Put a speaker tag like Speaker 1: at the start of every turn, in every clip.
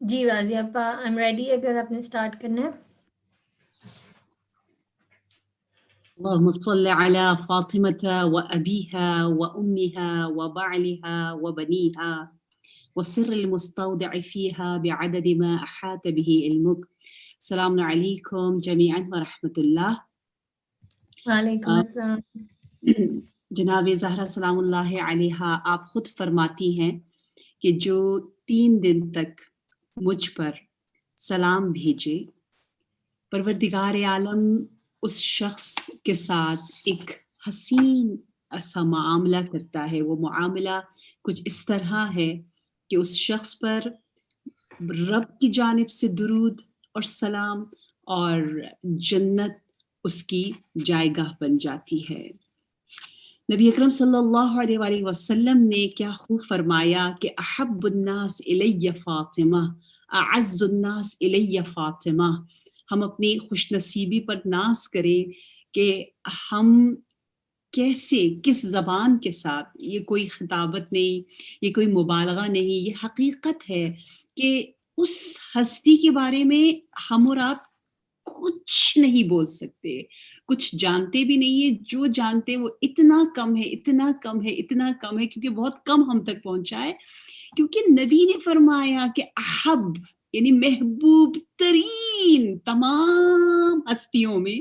Speaker 1: جی راضیہ اپا I am ready اگر آپ نے اسٹارٹ کرنا ہے.
Speaker 2: اللهم صل على فاطمة وأبيها وأمها وبعلها وبنيها والسر المستودع فيها بعدد ما أحاط به علمك. السلام عليكم جميعا ورحمة الله.
Speaker 1: وعلیکم السلام.
Speaker 2: جناب زہرا سلام اللہ علیہا آپ خود فرماتی ہیں کہ جو 3 دن تک مجھ پر سلام بھیجے، پروردگار عالم اس شخص کے ساتھ ایک حسین ایسا معاملہ کرتا ہے. وہ معاملہ کچھ اس طرح ہے کہ اس شخص پر رب کی جانب سے درود اور سلام اور جنت اس کی جائیگاہ بن جاتی ہے. نبی اکرم صلی اللہ علیہ وآلہ وسلم نے کیا خوب فرمایا کہ احب الناس الی فاطمہ، اعز الناس الی فاطمہ. ہم اپنی خوش نصیبی پر ناز کریں کہ ہم کیسے، کس زبان کے ساتھ، یہ کوئی خطابت نہیں، یہ کوئی مبالغہ نہیں، یہ حقیقت ہے کہ اس ہستی کے بارے میں ہم اور آپ کچھ نہیں بول سکتے، کچھ جانتے بھی نہیں ہے. جو جانتے وہ اتنا کم ہے، اتنا کم ہے، اتنا کم ہے، کیونکہ بہت کم ہم تک پہنچا ہے. کیونکہ نبی نے فرمایا کہ احب یعنی محبوب ترین تمام ہستیوں میں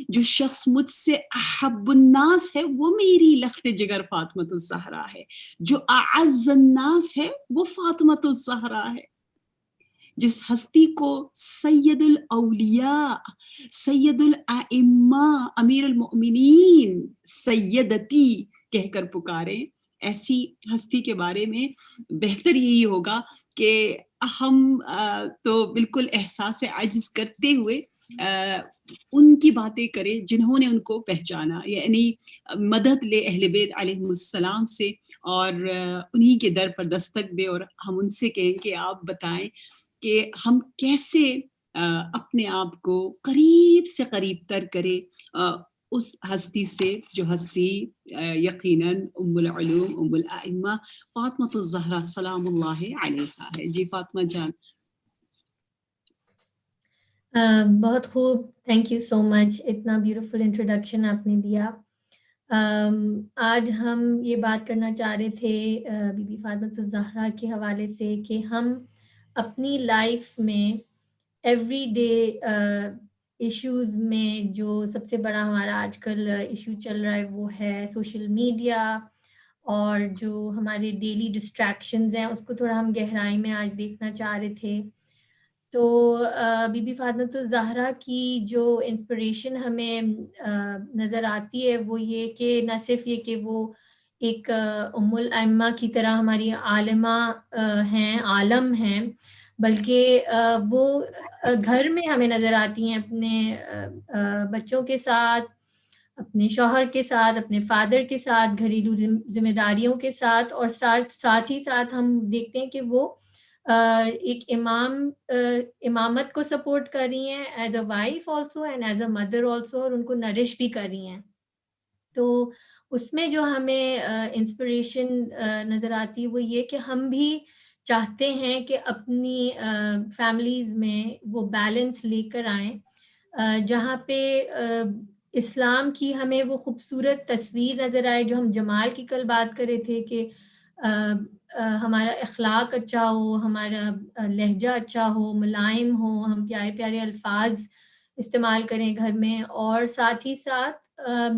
Speaker 2: جو شخص مجھ سے احب الناس ہے وہ میری لخت جگر فاطمۃ الزہرا ہے. جو اعز الناس ہے وہ فاطمۃ الزہرا ہے. جس ہستی کو سید الاولیاء، سید الائمہ، امیر المؤمنین، سیدتی کہہ کر پکارے، ایسی ہستی کے بارے میں بہتر یہی ہوگا کہ ہم تو بالکل احساس عجز کرتے ہوئے ان کی باتیں کریں جنہوں نے ان کو پہچانا، یعنی مدد لے اہل بیت علیہم السلام سے اور انہی کے در پر دستک دے اور ہم ان سے کہیں کہ آپ بتائیں کہ ہم کیسے اپنے آپ کو قریب سے قریب تر کرے اس ہستی سے جو ہستی یقیناً ام العلوم، ام الائمہ فاطمۃ الزہرا سلام اللہ علیہا ہے. جی فاطمہ جان.
Speaker 1: بہت خوب، تھینک یو سو مچ، اتنا بیوٹیفل انٹروڈکشن آپ نے دیا. آج ہم یہ بات کرنا چاہ رہے تھے بی بی فاطمۃ الزہرا کے حوالے سے کہ ہم اپنی لائف میں ایوری ڈے ایشوز میں جو سب سے بڑا ہمارا آج کل ایشو چل رہا ہے وہ ہے سوشل میڈیا، اور جو ہمارے ڈیلی ڈسٹریکشنز ہیں اس کو تھوڑا ہم گہرائی میں آج دیکھنا چاہ رہے تھے. تو بی بی فاطمۃ الزہرا کی جو انسپریشن ہمیں نظر آتی ہے وہ یہ کہ نہ صرف یہ کہ وہ ایک ام الائمہ کی طرح ہماری عالمہ ہیں، عالم ہیں، بلکہ وہ گھر میں ہمیں نظر آتی ہیں اپنے بچوں کے ساتھ، اپنے شوہر کے ساتھ، اپنے فادر کے ساتھ، گھریلو ذمہ داریوں کے ساتھ، اور ساتھ ہی ساتھ ہم دیکھتے ہیں کہ وہ ایک امامت کو سپورٹ کر رہی ہیں as a wife also and as a mother also, اور ان کو نرش بھی کر رہی ہیں. تو اس میں جو ہمیں انسپریشن نظر آتی ہے وہ یہ کہ ہم بھی چاہتے ہیں کہ اپنی فیملیز میں وہ بیلنس لے کر آئیں جہاں پہ اسلام کی ہمیں وہ خوبصورت تصویر نظر آئے جو ہم جمال کی کل بات کر رہے تھے کہ ہمارا اخلاق اچھا ہو، ہمارا لہجہ اچھا ہو، ملائم ہو، ہم پیارے پیارے الفاظ استعمال کریں گھر میں، اور ساتھ ہی ساتھ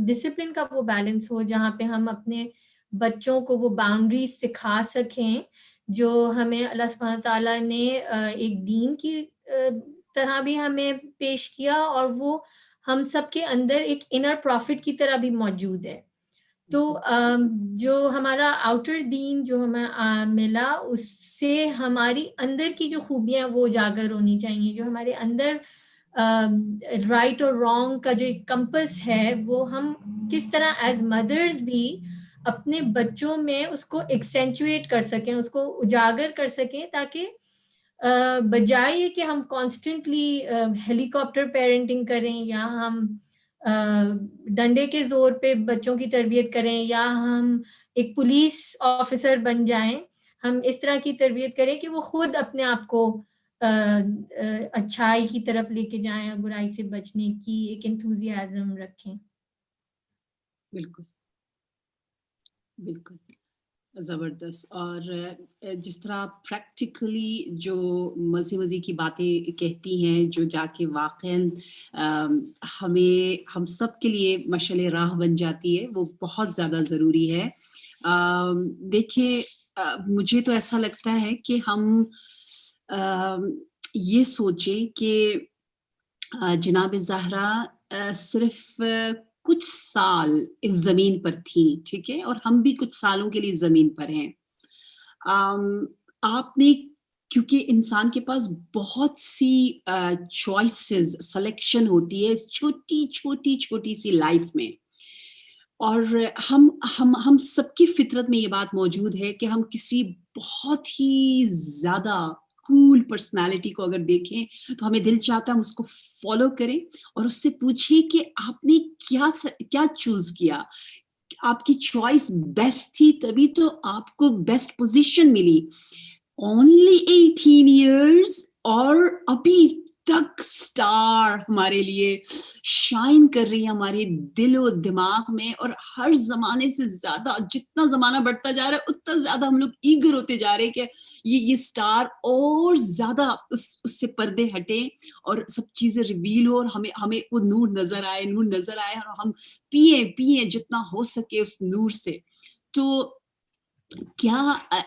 Speaker 1: ڈسپلن کا وہ بیلنس ہو جہاں پہ ہم اپنے بچوں کو وہ باؤنڈریز سکھا سکیں جو ہمیں اللہ سبحانہ تعالیٰ نے ایک دین کی طرح بھی ہمیں پیش کیا، اور وہ ہم سب کے اندر ایک انر پروفٹ کی طرح بھی موجود ہے. تو جو ہمارا آؤٹر دین جو ہمیں ملا اس سے ہماری اندر کی جو خوبیاں وہ اجاگر ہونی چاہیے، جو ہمارے اندر رائٹ اور رانگ کا جو ایک کمپس ہے وہ ہم کس طرح ایز مدرز بھی اپنے بچوں میں اس کو ایکسینچویٹ کر سکیں، اس کو اجاگر کر سکیں، تاکہ بجائے یہ کہ ہم کانسٹنٹلی ہیلی کاپٹر پیرنٹنگ کریں یا ہم ڈنڈے کے زور پہ بچوں کی تربیت کریں یا ہم ایک پولیس آفیسر بن جائیں، ہم اس طرح کی تربیت کریں کہ وہ خود اپنے آپ کو اچھائی کی طرف لے کے جائیں اور برائی سے بچنے کی ایک انتھوزیازم رکھیں.
Speaker 2: بالکل بالکل زبردست. اور جس طرح پریکٹیکلی جو مزے کی باتیں کہتی ہیں جو جا کے واقعاً ہم سب کے لیے مشعل راہ بن جاتی ہے، وہ بہت زیادہ ضروری ہے. دیکھیں مجھے تو ایسا لگتا ہے کہ ہم یہ سوچیں کہ جناب زہرا صرف کچھ سال اس زمین پر تھی، ٹھیک ہے، اور ہم بھی کچھ سالوں کے لیے زمین پر ہیں. آپ نے، کیونکہ انسان کے پاس بہت سی چوائسز، سلیکشن ہوتی ہے اس چھوٹی سی لائف میں، اور ہم سب کی فطرت میں یہ بات موجود ہے کہ ہم کسی بہت ہی زیادہ کول پرسنالٹی کو اگر دیکھیں تو ہمیں دل چاہتا ہے ہم اس کو فالو کریں اور اس سے پوچھیں کہ آپ نے کیا چوز کیا. آپ کی چوائس بیسٹ تھی تبھی تو آپ کو بیسٹ پوزیشن ملی. only 18 years اور ابھی تک سٹار ہمارے لیے شائن کر رہی ہے ہمارے دل و دماغ میں. اور ہر زمانے سے زیادہ جتنا زمانہ بڑھتا جا رہا ہے اتنا زیادہ ہم لوگ ایگر ہوتے جا رہے ہیں کہ یہ سٹار اور زیادہ اس سے پردے ہٹیں اور سب چیزیں ریویل ہو اور ہمیں وہ نور نظر آئے اور ہم پیئیں جتنا ہو سکے اس نور سے. تو کیا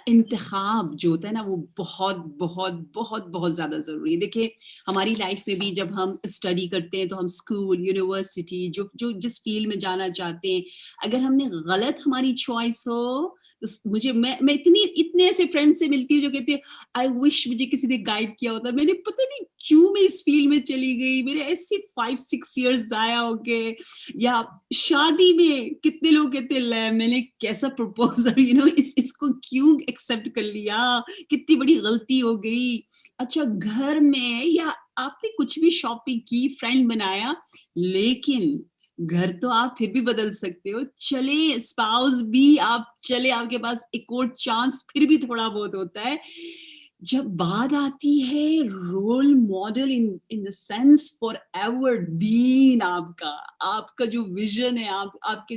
Speaker 2: انتخاب جو ہوتا ہے نا وہ بہت بہت بہت بہت زیادہ ضروری ہے. دیکھیں ہماری لائف میں بھی جب ہم اسٹڈی کرتے ہیں تو ہم اسکول، یونیورسٹی، جو جس فیلڈ میں جانا چاہتے ہیں، اگر ہم نے غلط ہماری چوائس ہو تو میں اتنے ایسے فرینڈ سے ملتی ہوں جو کہتے ہیں آئی وش مجھے کسی نے گائیڈ کیا ہوتا. میں نے پتہ نہیں کیوں میں اس فیلڈ میں چلی گئی، میرے ایسے 5-6 ایئرز ضائع ہو گئے. یا شادی میں کتنے لوگ کہتے ہیں میں نے کیسا پرپوزل اس کو کیوں ایکسپٹ کر لیا، کتنی بڑی غلطی ہو گئی. اچھا گھر میں یا آپ نے کچھ بھی شاپنگ کی، فرینڈ بنایا، لیکن گھر تو آپ پھر بھی بدل سکتے ہو. چلے اسپاؤس بھی آپ کے پاس ایک اور چانس پھر بھی تھوڑا بہت ہوتا ہے. جب بات آتی ہے role model in the sense for ever then, آپ کا جو ویژن ہے، آپ کے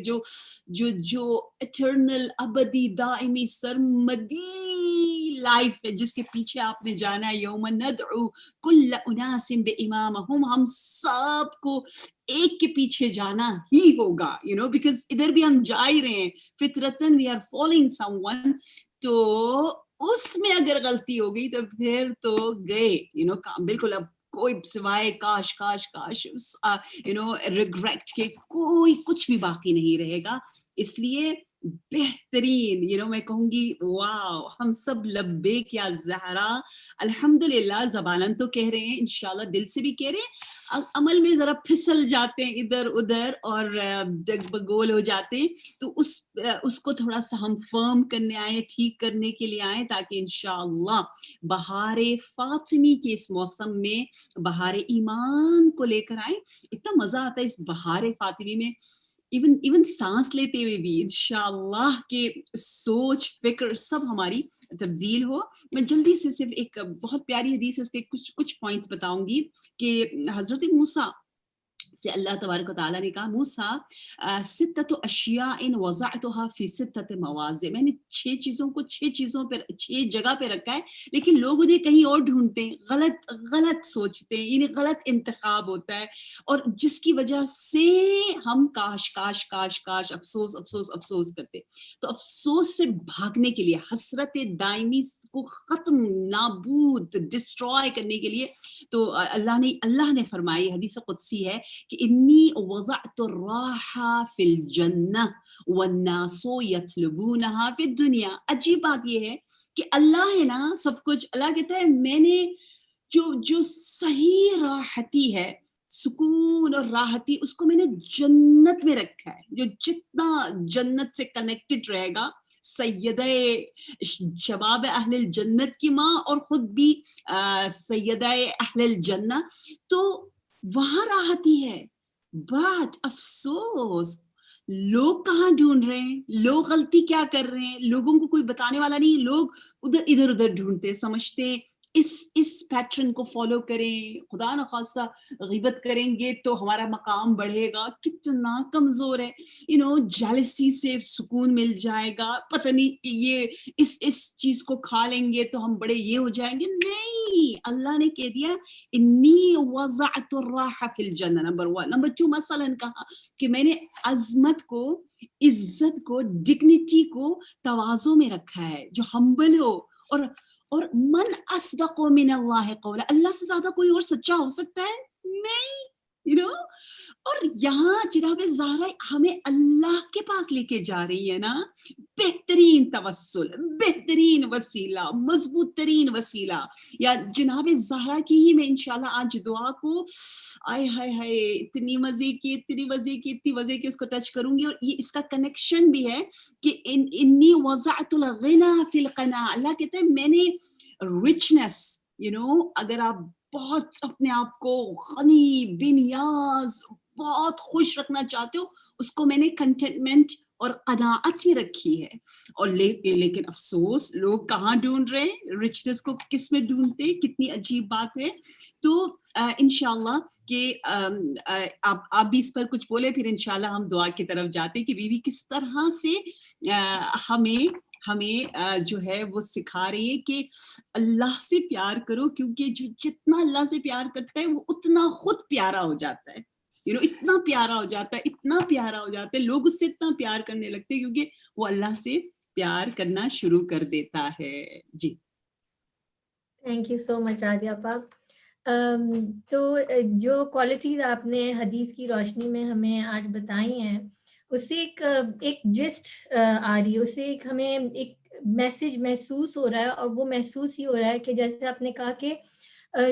Speaker 2: جو اٹرنل ابدی دائمی سرمدی لائف ہے جس کے پیچھے آپ نے جانا ہے، یوم ندعو کل اناس بامامہم، ہم سب کو ایک کے پیچھے جانا ہی ہوگا، بیکاز ادھر بھی ہم جا ہی رہے ہیں فطرتاً we are following someone. تو اس میں اگر غلطی ہو گئی تو پھر تو گئے بالکل. اب کوئی سوائے کاش ریگریٹ کے کوئی کچھ بھی باقی نہیں رہے گا. اس لیے بہترین میں کہوں گی واو، ہم سب لبیک یا زہرا الحمدللہ زبانن تو کہہ رہے ہیں، انشاءاللہ دل سے بھی کہہ رہے ہیں، عمل میں ذرا پھسل جاتے ہیں ادھر ادھر اور ڈگبگول ہو جاتے ہیں. تو اس کو تھوڑا سا ہم فرم کرنے آئے، ٹھیک کرنے کے لیے آئے، تاکہ انشاءاللہ بہار فاطمی کے اس موسم میں بہار ایمان کو لے کر آئیں. اتنا مزہ آتا ہے اس بہار فاطمی میں، ایون سانس لیتے ہوئے بھی انشاءاللہ کہ سوچ فکر سب ہماری تبدیل ہو. میں جلدی سے صرف ایک بہت پیاری حدیث ہے اس کے کچھ پوائنٹس بتاؤں گی کہ حضرت موسیٰ سے اللہ تبارک و تعالیٰ نے کہا موسیٰ ستۃ اشیاء وضعتها فی ستۃ مواضع، میں نے 6 چیزوں پر 6 جگہ پہ رکھا ہے، لیکن لوگ انہیں کہیں اور ڈھونڈتے ہیں، غلط سوچتے ہیں، یعنی غلط انتخاب ہوتا ہے، اور جس کی وجہ سے ہم کاش افسوس کرتے. تو افسوس سے بھاگنے کے لیے، حسرت دائمی کو ختم، نابود، ڈسٹرائے کرنے کے لیے، تو اللہ نے فرمائی، حدیث قدسی ہے کہ انی وضعت الراحہ فی الجنہ والناس یطلبونہا فی الدنیا. عجیب بات یہ ہے کہ اللہ ہے نا سب کچھ، اللہ کہتا ہے میں نے جو صحیح راحتی ہے، سکون اور راحتی، اس کو میں نے جنت میں رکھا ہے. جو جتنا جنت سے کنیکٹڈ رہے گا، سیدہ شباب اہل الجنت کی ماں اور خود بھی سیدہ اہل الجنہ، تو وہاں راحتی ہے. بٹ افسوس لوگ کہاں ڈھونڈ رہے ہیں، لوگ غلطی کیا کر رہے ہیں، لوگوں کو کوئی بتانے والا نہیں، لوگ ادھر ڈھونڈتے، سمجھتے اس پیٹرن کو فالو کریں, خدا نخواستہ غیبت کریں گے تو ہمارا مقام بڑھے گا, کتنا کمزور ہے, جیلسی سے سکون مل جائے گا, پتہ نہیں یہ اس چیز کو کھا لیں گے تو ہم بڑے یہ ہو جائیں گے. نہیں, اللہ نے کہہ دیا انی وضعت الراحہ فی الجنہ, نمبر 1. نمبر 2, مثلا کہا کہ میں نے عظمت کو, عزت کو, ڈگنیٹی کو تواضع میں رکھا ہے, جو ہمبل ہو. اور من اصدق من اللہ قولا, اللہ سے زیادہ کوئی اور سچا ہو سکتا ہے؟ نہیں, اور یہاں جناب زہرا ہمیں اللہ کے پاس لے کے جا رہی ہے نا, بہترین توسل, بہترین وسیلہ, مضبوط ترین وسیلہ. یا جناب زہرا کی ہی میں انشاءاللہ آج دعا کو آئے ہائے ہائے اتنی مزے کی اس کو ٹچ کروں گی, اور یہ اس کا کنیکشن بھی ہے کہ انی وضعت الغنا فی القناع. اللہ کہتے ہیں میں نے richness, اگر آپ بہت اپنے آپ کو غنی بے نیاز بہت خوش رکھنا چاہتے ہو, اس کو میں نے کنٹینٹمنٹ اور قناعت میں رکھی ہے. اور لیکن افسوس لوگ کہاں ڈھونڈ رہے ہیں richness کو, کس میں ڈھونڈتے, کتنی عجیب بات ہے. تو انشاءاللہ کہ آپ بھی اس پر کچھ بولے, پھر انشاءاللہ ہم دعا کی طرف جاتے کہ بیوی کس طرح سے ہمیں جو ہے وہ سکھا رہی ہے کہ اللہ سے پیار کرو, کیونکہ جو جتنا اللہ سے پیار کرتا ہے وہ اتنا خود پیارا ہو جاتا ہے. اتنا پیارا ہو جاتا ہے, اتنا پیارا ہو جاتا ہے, لوگ اس سے اتنا پیار کرنے لگتے ہیں کیونکہ وہ اللہ سے پیار کرنا شروع کر دیتا ہے. جی
Speaker 1: تھینک یو سو مچ راضیہ پاک. تو جو کوالٹیز آپ نے حدیث کی روشنی میں ہمیں آج بتائی ہیں, اس سے ایک جسٹ آ رہی ہے, اس سے ہمیں ایک میسج محسوس ہو رہا ہے, اور وہ محسوس ہی ہو رہا ہے کہ جیسے آپ نے کہا کہ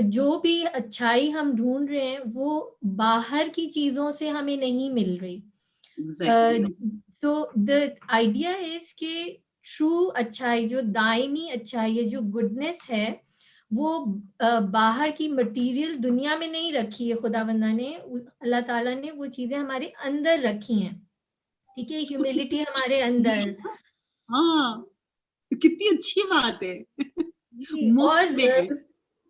Speaker 1: جو بھی اچھائی ہم ڈھونڈ رہے ہیں وہ باہر کی چیزوں سے ہمیں نہیں مل رہی. سو دا آئیڈیا از کہ ٹرو اچھائی, جو دائمی اچھائی ہے, جو گڈنس ہے, وہ باہر کی مٹیریل دنیا میں نہیں رکھی ہے. خدا بندہ نے, اللہ تعالیٰ نے وہ چیزیں ہمارے اندر رکھی ہیں. ٹھیک ہے, ہیوملٹی ہمارے اندر.
Speaker 2: ہاں, کتنی اچھی بات ہے.
Speaker 1: جی, اور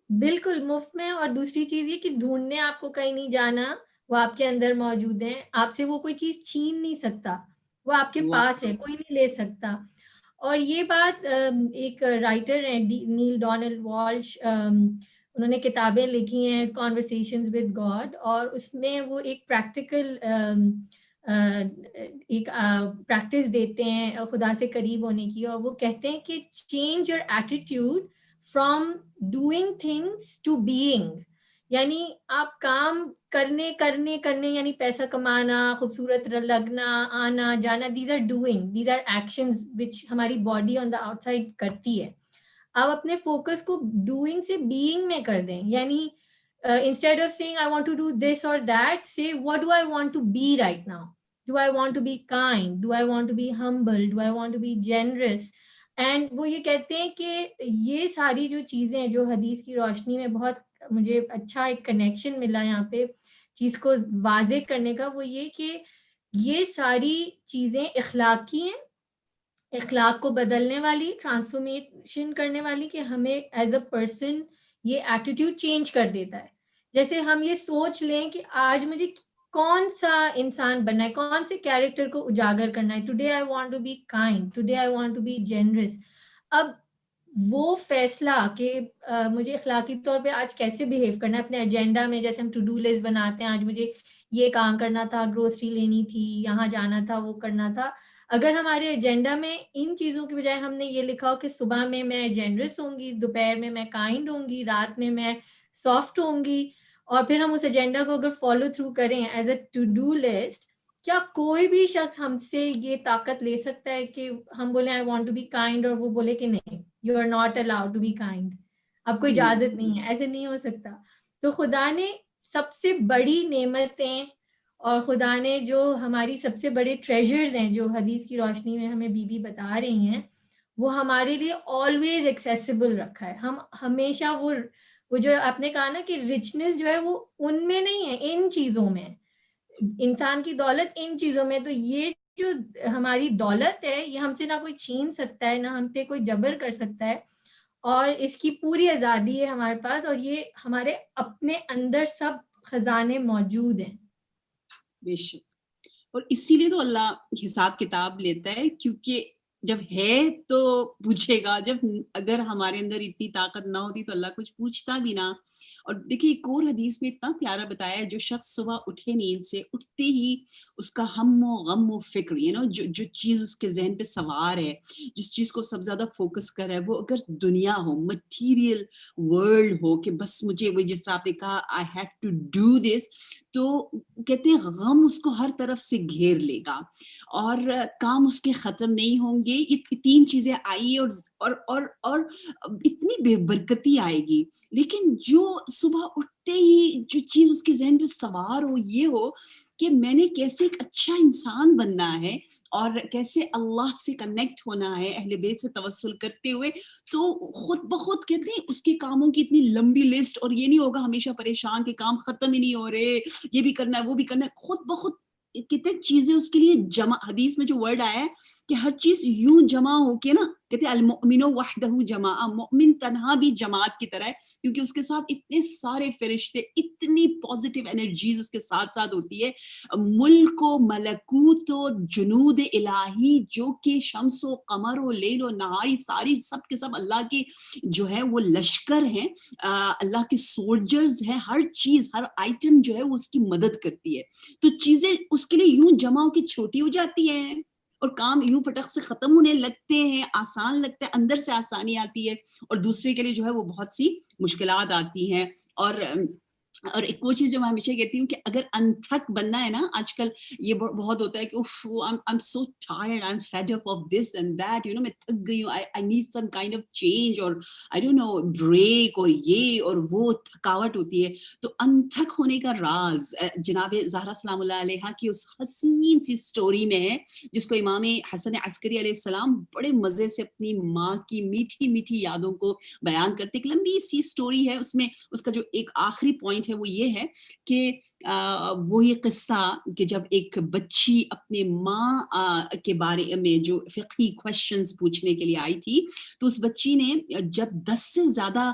Speaker 1: بالکل مفت میں. اور دوسری چیز یہ کہ ڈھونڈنے آپ کو کہیں نہیں جانا, وہ آپ کے اندر موجود ہیں, آپ سے وہ کوئی چیز چھین نہیں سکتا, وہ آپ کے پاس ہے, کوئی نہیں لے سکتا. اور یہ بات ایک رائٹر ہیں نیل ڈونلڈ والش, انہوں نے کتابیں لکھی ہیں کانورسیشنز ود گاڈ, اور اس میں وہ ایک پریکٹیکل ایک پریکٹس دیتے ہیں خدا سے قریب ہونے کی, اور وہ کہتے ہیں کہ change your attitude from doing things to being. یعنی آپ کام کرنے یعنی پیسہ کمانا, خوبصورت لگنا, آنا جانا, these are doing, these are actions which ہماری body on the outside کرتی ہے. آپ اپنے فوکس کو ڈوئنگ سے بینگ میں کر دیں. یعنی instead of saying I want to do this or that, say what do I want to be right now? Do I want to be kind? Do I want to be humble? Do I want to be generous? And وہ یہ کہتے ہیں کہ یہ ساری جو چیزیں جو حدیث کی روشنی میں بہت مجھے اچھا ایک کنیکشن ملا یہاں پہ چیز کو واضح کرنے کا, وہ یہ کہ یہ ساری چیزیں اخلاقی ہیں, اخلاق کو بدلنے والی, ٹرانسفارمیشن کرنے والی, کہ ہمیں ایز اے پرسن یہ ایٹیٹیوڈ چینج کر دیتا ہے. جیسے ہم یہ سوچ لیں کہ آج مجھے کون سا انسان بننا ہے, کون سے کیریکٹر کو اجاگر کرنا ہے. Today I want to be kind, today I want to be generous. اب وہ فیصلہ کہ مجھے اخلاقی طور پہ آج کیسے بیہیو کرنا ہے اپنے ایجنڈا میں, جیسے ہم ٹو ڈو لسٹ بناتے ہیں, آج مجھے یہ کام کرنا تھا, گروسری لینی تھی, یہاں جانا تھا, وہ کرنا تھا. اگر ہمارے ایجنڈا میں ان چیزوں کی بجائے ہم نے یہ لکھا ہو کہ صبح میں جنرس ہوں گی, دوپہر میں کائنڈ ہوں گی, رات میں سافٹ ہوں گی, اور پھر ہم اس ایجنڈا کو اگر فالو تھرو کریں as a to do list, کیا کوئی بھی شخص ہم سے یہ طاقت لے سکتا ہے کہ ہم بولیں I want to be kind, اور وہ بولے کہ نہیں you are not allowed to be kind, آپ کو اجازت نہیں ہے, ایسے نہیں ہو سکتا. تو خدا نے سب سے بڑی نعمتیں اور خدا نے جو ہماری سب سے بڑے ٹریجرز ہیں جو حدیث کی روشنی میں ہمیں بی بی بتا رہی ہیں, وہ ہمارے لیے آلویز ایکسیسیبل رکھا ہے. ہم ہمیشہ وہ جو آپ نے کہا نا کہ رچنس جو ہے وہ ان میں نہیں ہے, ان چیزوں میں, انسان کی دولت ان چیزوں میں. تو یہ جو ہماری دولت ہے یہ ہم سے نہ کوئی چھین سکتا ہے, نہ ہم پہ کوئی جبر کر سکتا ہے. اور اس کی پوری آزادی ہے ہمارے پاس, اور یہ ہمارے اپنے اندر سب خزانے موجود ہیں.
Speaker 2: بے شک. اور اسی لیے تو اللہ حساب کتاب لیتا ہے, کیونکہ جب ہے تو پوچھے گا, جب اگر ہمارے اندر اتنی طاقت نہ ہوتی تو اللہ کچھ پوچھتا بھی نہ. اور دیکھیے ایک اور حدیث میں اتنا پیارا بتایا ہے, جو شخص صبح اٹھے نیند سے, اٹھتے ہی اس کا ہم و غم و فکر, جو چیز اس کے ذہن پہ سوار ہے, جس چیز کو سب زیادہ فوکس کر رہا ہے, وہ اگر دنیا ہو, مٹیریل ورلڈ ہو, کہ بس مجھے, وہ جس طرح آپ نے کہا I have to do this, تو کہتے ہیں غم اس کو ہر طرف سے گھیر لے گا اور کام اس کے ختم نہیں ہوں گے. یہ تین چیزیں آئی اور اتنی بے برکتی آئے گی. لیکن جو صبح اٹھتے ہی جو چیز اس کے ذہن پہ سوار ہو, یہ ہو کہ میں نے کیسے ایک اچھا انسان بننا ہے اور کیسے اللہ سے کنیکٹ ہونا ہے اہل بیت سے توسل کرتے ہوئے, تو خود بخود کہتے ہیں اس کے کاموں کی اتنی لمبی لسٹ, اور یہ نہیں ہوگا ہمیشہ پریشان کہ کام ختم ہی نہیں ہو رہے, یہ بھی کرنا ہے وہ بھی کرنا ہے. خود بخود کتنے چیزیں اس کے لیے جمع, حدیث میں جو ورڈ آیا ہے کہ ہر چیز یوں جمع ہو کے نا, کہتے ہیں المؤمن وحدہ جماع, مومن تنہا بھی جماعت کی طرح ہے, کیونکہ اس کے ساتھ اتنے سارے فرشتے, اتنی پازیٹیو انرجیز اس کے ساتھ ساتھ ہوتی ہے. ملک و ملکوت و جنود الہی, جو کہ شمس و قمر و لیل و نہاری ساری سب کے سب اللہ کے جو ہے وہ لشکر ہیں, اللہ کے سولجرز ہیں. ہر چیز, ہر آئٹم جو ہے وہ اس کی مدد کرتی ہے. تو چیزیں اس کے لیے یوں جمع ہو کے چھوٹی ہو جاتی ہیں اور کام یوں فٹک سے ختم ہونے لگتے ہیں, آسان لگتا ہے, اندر سے آسانی آتی ہے, اور دوسرے کے لیے جو ہے وہ بہت سی مشکلات آتی ہیں. اور ایک وہ چیز جو میں ہمیشہ کہتی ہوں کہ اگر انتھک بننا ہے نا, آج کل یہ بہت ہوتا ہے کہ I'm so tired, I'm fed up of this and that, میں تھک گئی ہوں, I need some kind of change, اور I don't know break, اور یہ اور وہ تھکاوٹ ہوتی ہے. تو انتھک ہونے کا راز جناب زہرا سلام اللہ علیہا کی اس حسین سی سٹوری میں ہے, جس کو امام حسن عسکری علیہ السلام بڑے مزے سے اپنی ماں کی میٹھی میٹھی یادوں کو بیان کرتے. ایک لمبی سی سٹوری ہے, اس میں اس کا جو ایک آخری پوائنٹ ہے وہ یہ ہے کہ وہی قصہ کہ جب ایک بچی اپنے ماں کے بارے میں جو فقہی کوسچنز پوچھنے کے لیے آئی تھی, تو اس بچی نے جب 10 سے زیادہ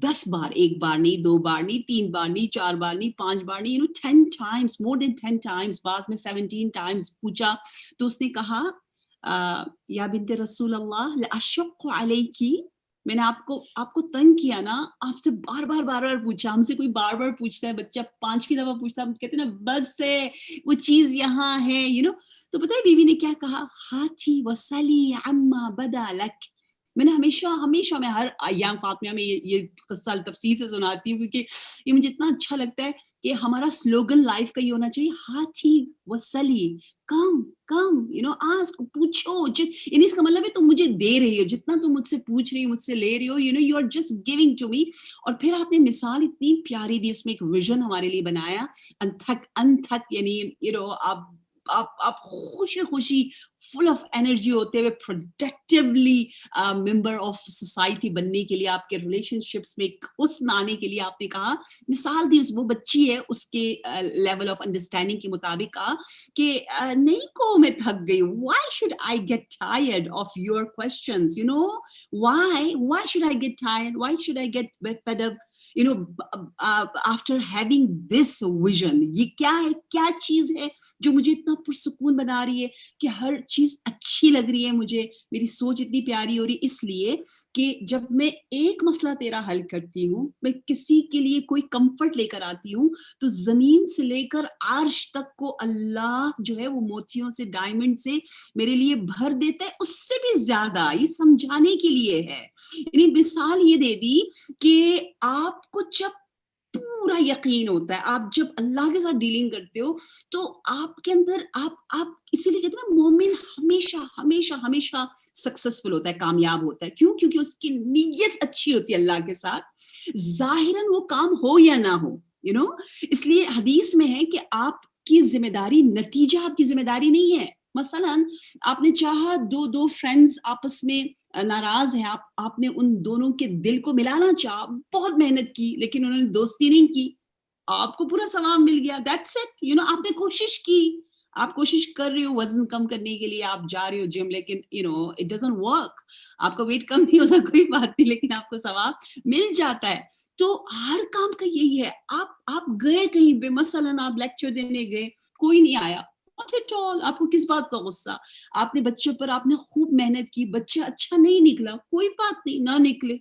Speaker 2: 10 بار, ایک بار نہیں, 2 بار نہیں, 3 بار نہیں, 4 بار نہیں, 5 بار نہیں, 10 times, more than 10 times, بعض میں 17 times پوچھا, تو اس نے کہا یا بنت رسول اللہ لاشق علیکی, میں نے آپ کو تنگ کیا نا, آپ سے بار بار پوچھا. ہم سے کوئی بار بار پوچھتا ہے, بچہ 5ویں دفعہ پوچھتا ہے, ہم کہتے ہیں نا بس سے وہ چیز یہاں ہے, تو پتہ ہے بیوی نے کیا کہا, ہاتھی وسلی عما بدا لک. میں نے ہمیشہ میں ہر ایام فاطمیہ میں یہ قصہ تفصیل سے سناتی ہوں, کیونکہ یہ مجھے اتنا اچھا لگتا ہے کہ ہمارا سلوگن لائف کا یہ ہونا چاہیے, ہاتھی وسلی, کم آسک, پوچھو. اس کا مطلب ہے تم مجھے دے رہی ہو, جتنا تم مجھ سے پوچھ رہی ہو, مجھ سے لے رہی ہو, you are just giving to me. اور پھر آپ نے مثال اتنی پیاری دی, اس میں ایک ویژن ہمارے لیے بنایا, انتھک یعنی آپ خوشی فل آف انرجی ہوتے ہوئے پروڈکٹیولی ممبر آف سوسائٹی بننے کے لیے, آپ کے ریلیشن شپس میں ایک حسن آنے کے لیے آپ نے کہا, مثال دی. وہ بچی ہے, اس کے لیول آف انڈرسٹینڈنگ کے مطابق کہا کہ نہیں کو میں تھک گئی ہوں, why should I get tired of your questions, why should I get tired, why should I get fed up, after having this vision. یہ کیا چیز ہے جو مجھے اتنا پرسکون بنا رہی ہے کہ ہر چیز اچھی لگ رہی ہے مجھے, میری سوچ اتنی پیاری ہو رہی, اس لیے کہ جب میں ایک مسئلہ تیرا حل کرتی ہوں, میں کسی کے لیے کوئی کمفرٹ لے کر آتی ہوں, تو زمین سے لے کر عرش تک کو اللہ جو ہے وہ موتیوں سے, ڈائمنڈ سے میرے لیے بھر دیتا ہے, اس سے بھی زیادہ. یہ سمجھانے کے لیے ہے, یعنی مثال یہ دے دی کہ آپ کو جب پورا یقین ہوتا ہے, آپ جب اللہ کے ساتھ ڈیلنگ کرتے ہو, تو آپ کے اندر آپ اسی لیے کہتے ہیں نا مومن ہمیشہ سکسسفل ہوتا ہے, کامیاب ہوتا ہے. کیوں؟ کیونکہ اس کی نیت اچھی ہوتی ہے اللہ کے ساتھ, ظاہراً وہ کام ہو یا نہ ہو, اس لیے حدیث میں ہے کہ آپ کی ذمہ داری, نتیجہ آپ کی ذمہ داری نہیں ہے. مثلاً آپ نے چاہا دو فرینڈز آپس میں ناراض ہیں, آپ نے ان دونوں کے دل کو ملانا چاہا, بہت محنت کی, لیکن انہوں نے دوستی نہیں کی, آپ کو پورا ثواب مل گیا. دیٹس اٹ, آپ نے کوشش کی, آپ کوشش کر رہے ہو وزن کم کرنے کے لیے, آپ جا رہے ہو جم, لیکن اٹ ڈزنٹ ورک, آپ کا ویٹ کم نہیں ہوتا, کوئی بات نہیں, لیکن آپ کو ثواب مل جاتا ہے. تو ہر کام کا یہی ہے, آپ گئے کہیں پہ, مثلاً آپ لیکچر دینے گئے, کوئی نہیں آیا, not at all, آپ کو کس بات کا غصہ؟ آپ نے بچوں پر آپ نے خوب محنت کی, بچہ اچھا نہیں نکلا, کوئی بات نہیں, نہ نکلے,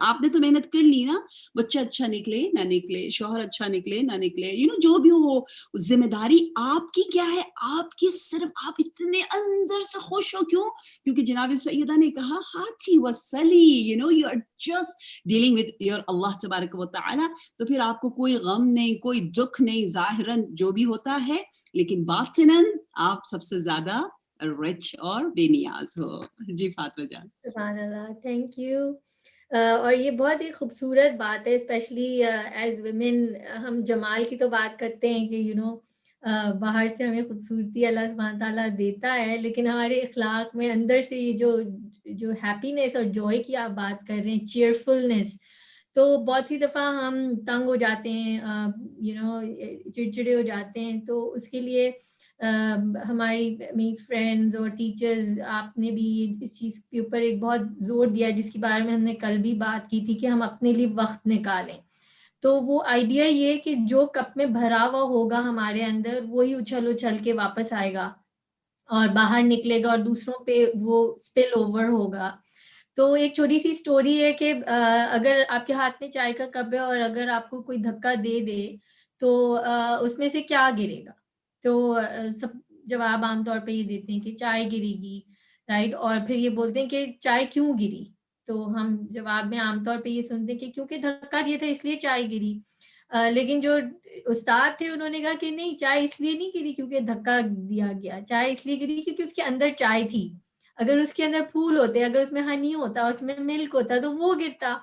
Speaker 2: آپ نے تو محنت کر لی نا, بچہ اچھا نکلے نہ نکلے, شوہر اچھا نکلے نہ نکلے, جو بھی ہو, ذمہ داری آپ کی کیا ہے, آپ کی صرف, آپ اتنے اندر سے خوش ہو, کیونکہ جناب سیدہ نے کہا ہاتھی وسلی, you are just dealing with your اللہ تبارک و تعالی, تو پھر آپ کو کوئی غم نہیں, کوئی دکھ نہیں, ظاہراً جو بھی ہوتا ہے, لیکن باطناً آپ سب سے زیادہ رچ اور بے نیاز ہو. جی فاطمہ جان.
Speaker 1: سبحان اللہ, تھینک یو. اور یہ بہت ہی خوبصورت بات ہے, اسپیشلی ایز ویمن. ہم جمال کی تو بات کرتے ہیں کہ باہر سے ہمیں خوبصورتی اللہ سبحانہ تعالیٰ دیتا ہے, لیکن ہمارے اخلاق میں اندر سے یہ جو ہیپینس اور جوائے کی آپ بات کر رہے ہیں, چیئرفلنس, تو بہت سی دفعہ ہم تنگ ہو جاتے ہیں, چڑچڑے ہو جاتے ہیں. تو اس کے لیے ہماری میری فرینڈز اور ٹیچرز, آپ نے بھی اس چیز کے اوپر ایک بہت زور دیا, جس کے بارے میں ہم نے کل بھی بات کی تھی, کہ ہم اپنے لیے وقت نکالیں. تو وہ آئیڈیا یہ کہ جو کپ میں بھرا ہوا ہوگا ہمارے اندر, وہی اچھل اچھل کے واپس آئے گا اور باہر نکلے گا, اور دوسروں پہ وہ اسپل اوور ہوگا. تو ایک چھوٹی سی سٹوری ہے کہ اگر آپ کے ہاتھ میں چائے کا کپ ہے اور اگر آپ کو کوئی دھکا دے دے تو اس میں سے کیا گرے گا؟ تو سب جواب عام طور پہ یہ دیتے ہیں کہ چائے گرے گی, رائٹ, اور پھر یہ بولتے ہیں کہ چائے کیوں گری؟ تو ہم جواب میں عام طور پہ یہ سنتے ہیں کہ کیونکہ دھکا دیا تھا اس لیے چائے گری. لیکن جو استاد تھے انہوں نے کہا کہ نہیں, چائے اس لیے نہیں گری کیونکہ دھکا دیا گیا, چائے اس لیے گری کیونکہ اس کے اندر چائے تھی. اگر اس کے اندر پھول ہوتے, اگر اس میں ہنی ہوتا, اس میں ملک ہوتا, تو وہ گرتا.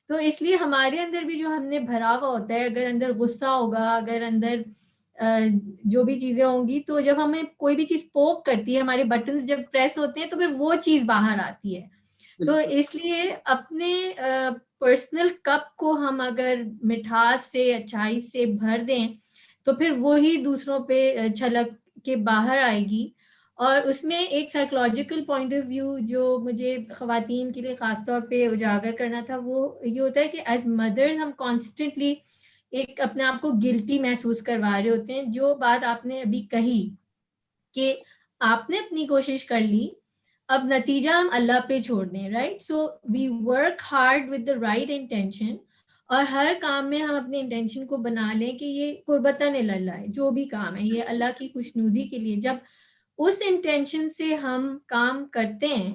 Speaker 1: تو اس لیے ہمارے اندر بھی جو ہم نے بھرا ہوا ہوتا ہے, اگر اندر غصہ ہوگا, اگر اندر جو بھی چیزیں ہوں گی, تو جب ہمیں کوئی بھی چیز پوک کرتی ہے, ہمارے بٹنز جب پریس ہوتے ہیں, تو پھر وہ چیز باہر آتی ہے. تو اس لیے اپنے پرسنل کپ کو ہم اگر مٹھاس سے, اچھائی سے بھر دیں, تو پھر وہی دوسروں پہ چھلک کے باہر آئے گی. اور اس میں ایک سائیکولوجیکل پوائنٹ آف ویو جو مجھے خواتین کے لیے خاص طور پہ اجاگر کرنا تھا, وہ یہ ہوتا ہے کہ ایز مدرز ہم کانسٹنٹلی ایک اپنے آپ کو گلٹی محسوس کروا رہے ہوتے ہیں. جو بات آپ نے ابھی کہی کہ آپ نے اپنی کوشش کر لی, اب نتیجہ ہم اللہ پہ چھوڑ دیں, right. So we work hard with the right intention, اور ہر کام میں ہم اپنے انٹینشن کو بنا لیں کہ یہ قربتاً اللہ ہے, جو بھی کام ہے یہ اللہ کی خوشنودی کے لیے. جب اس انٹینشن سے ہم کام کرتے ہیں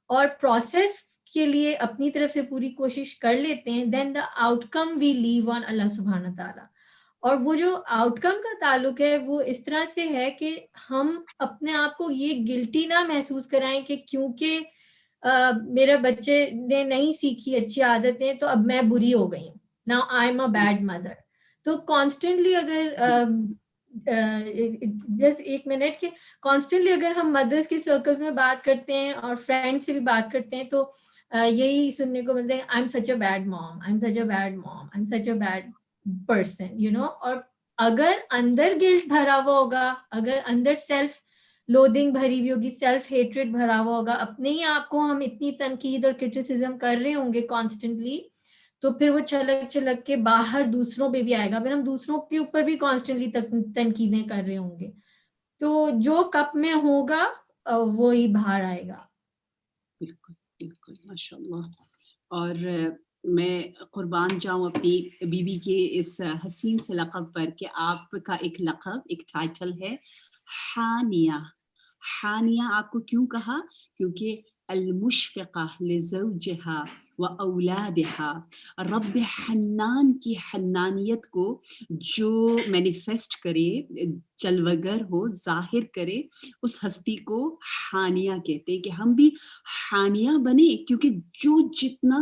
Speaker 1: اور پروسیس کے لیے اپنی طرف سے پوری کوشش کر لیتے ہیں, دین دا آؤٹ کم وی لیو آن اللہ سبحانہ تعالیٰ. اور وہ جو آؤٹ کم کا تعلق ہے وہ اس طرح سے ہے کہ ہم اپنے آپ کو یہ گلٹی نہ محسوس کرائیں کہ کیونکہ میرے بچے نے نہیں سیکھی اچھی عادتیں تو اب میں بری ہو گئی ہوں, now I am a bad mother. تو کانسٹنٹلی اگر جسٹ ایک منٹ کے کانسٹنٹلی اگر ہم مدرس کے سرکلز میں بات کرتے ہیں اور فرینڈ سے بھی بات کرتے ہیں, تو یہی سننے کو ملتا ہے, I am such a bad مام, I am such a bad مام, I am such a bad person, اور اگر اندر گلٹ بھرا ہوا ہوگا, اگر اندر سیلف لودنگ بھری ہوئی ہوگی, سیلف ہیٹریڈ بھرا ہوا ہوگا, اپنے ہی آپ کو ہم اتنی تنقید اور کرٹیسزم کر رہے ہوں گے کانسٹنٹلی, تو پھر وہ چھلک چھلک کے باہر دوسروں پہ بھی آئے گا, پھر ہم دوسروں کے اوپر بھی کانسٹنٹلی تنقیدیں کر رہے ہوں گے. تو جو کپ میں ہوگا وہی باہر آئے گا.
Speaker 2: بالکل بالکل, ماشاء اللہ. اور میں قربان جاؤں اپنی بیوی کے اس حسین سے لقب پر کہ آپ کا ایک لقب, ایک ٹائٹل ہے حانیہ. حانیہ آپ کو کیوں کہا؟ کیونکہ المشفقہ لزوجہا و اولادہا, رب حنان کی حنانیت کو جو مینیفیسٹ کرے, جلوگر ہو, ظاہر کرے, اس ہستی کو حانیہ کہتے ہیں. کہ ہم بھی حانیہ بنے, کیونکہ جو جتنا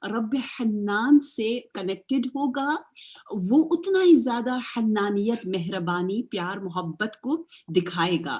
Speaker 2: رب حنان سے کنیکٹڈ ہوگا وہ اتنا ہی زیادہ حنانیت, مہربانی, پیار, محبت کو دکھائے گا.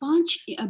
Speaker 2: 5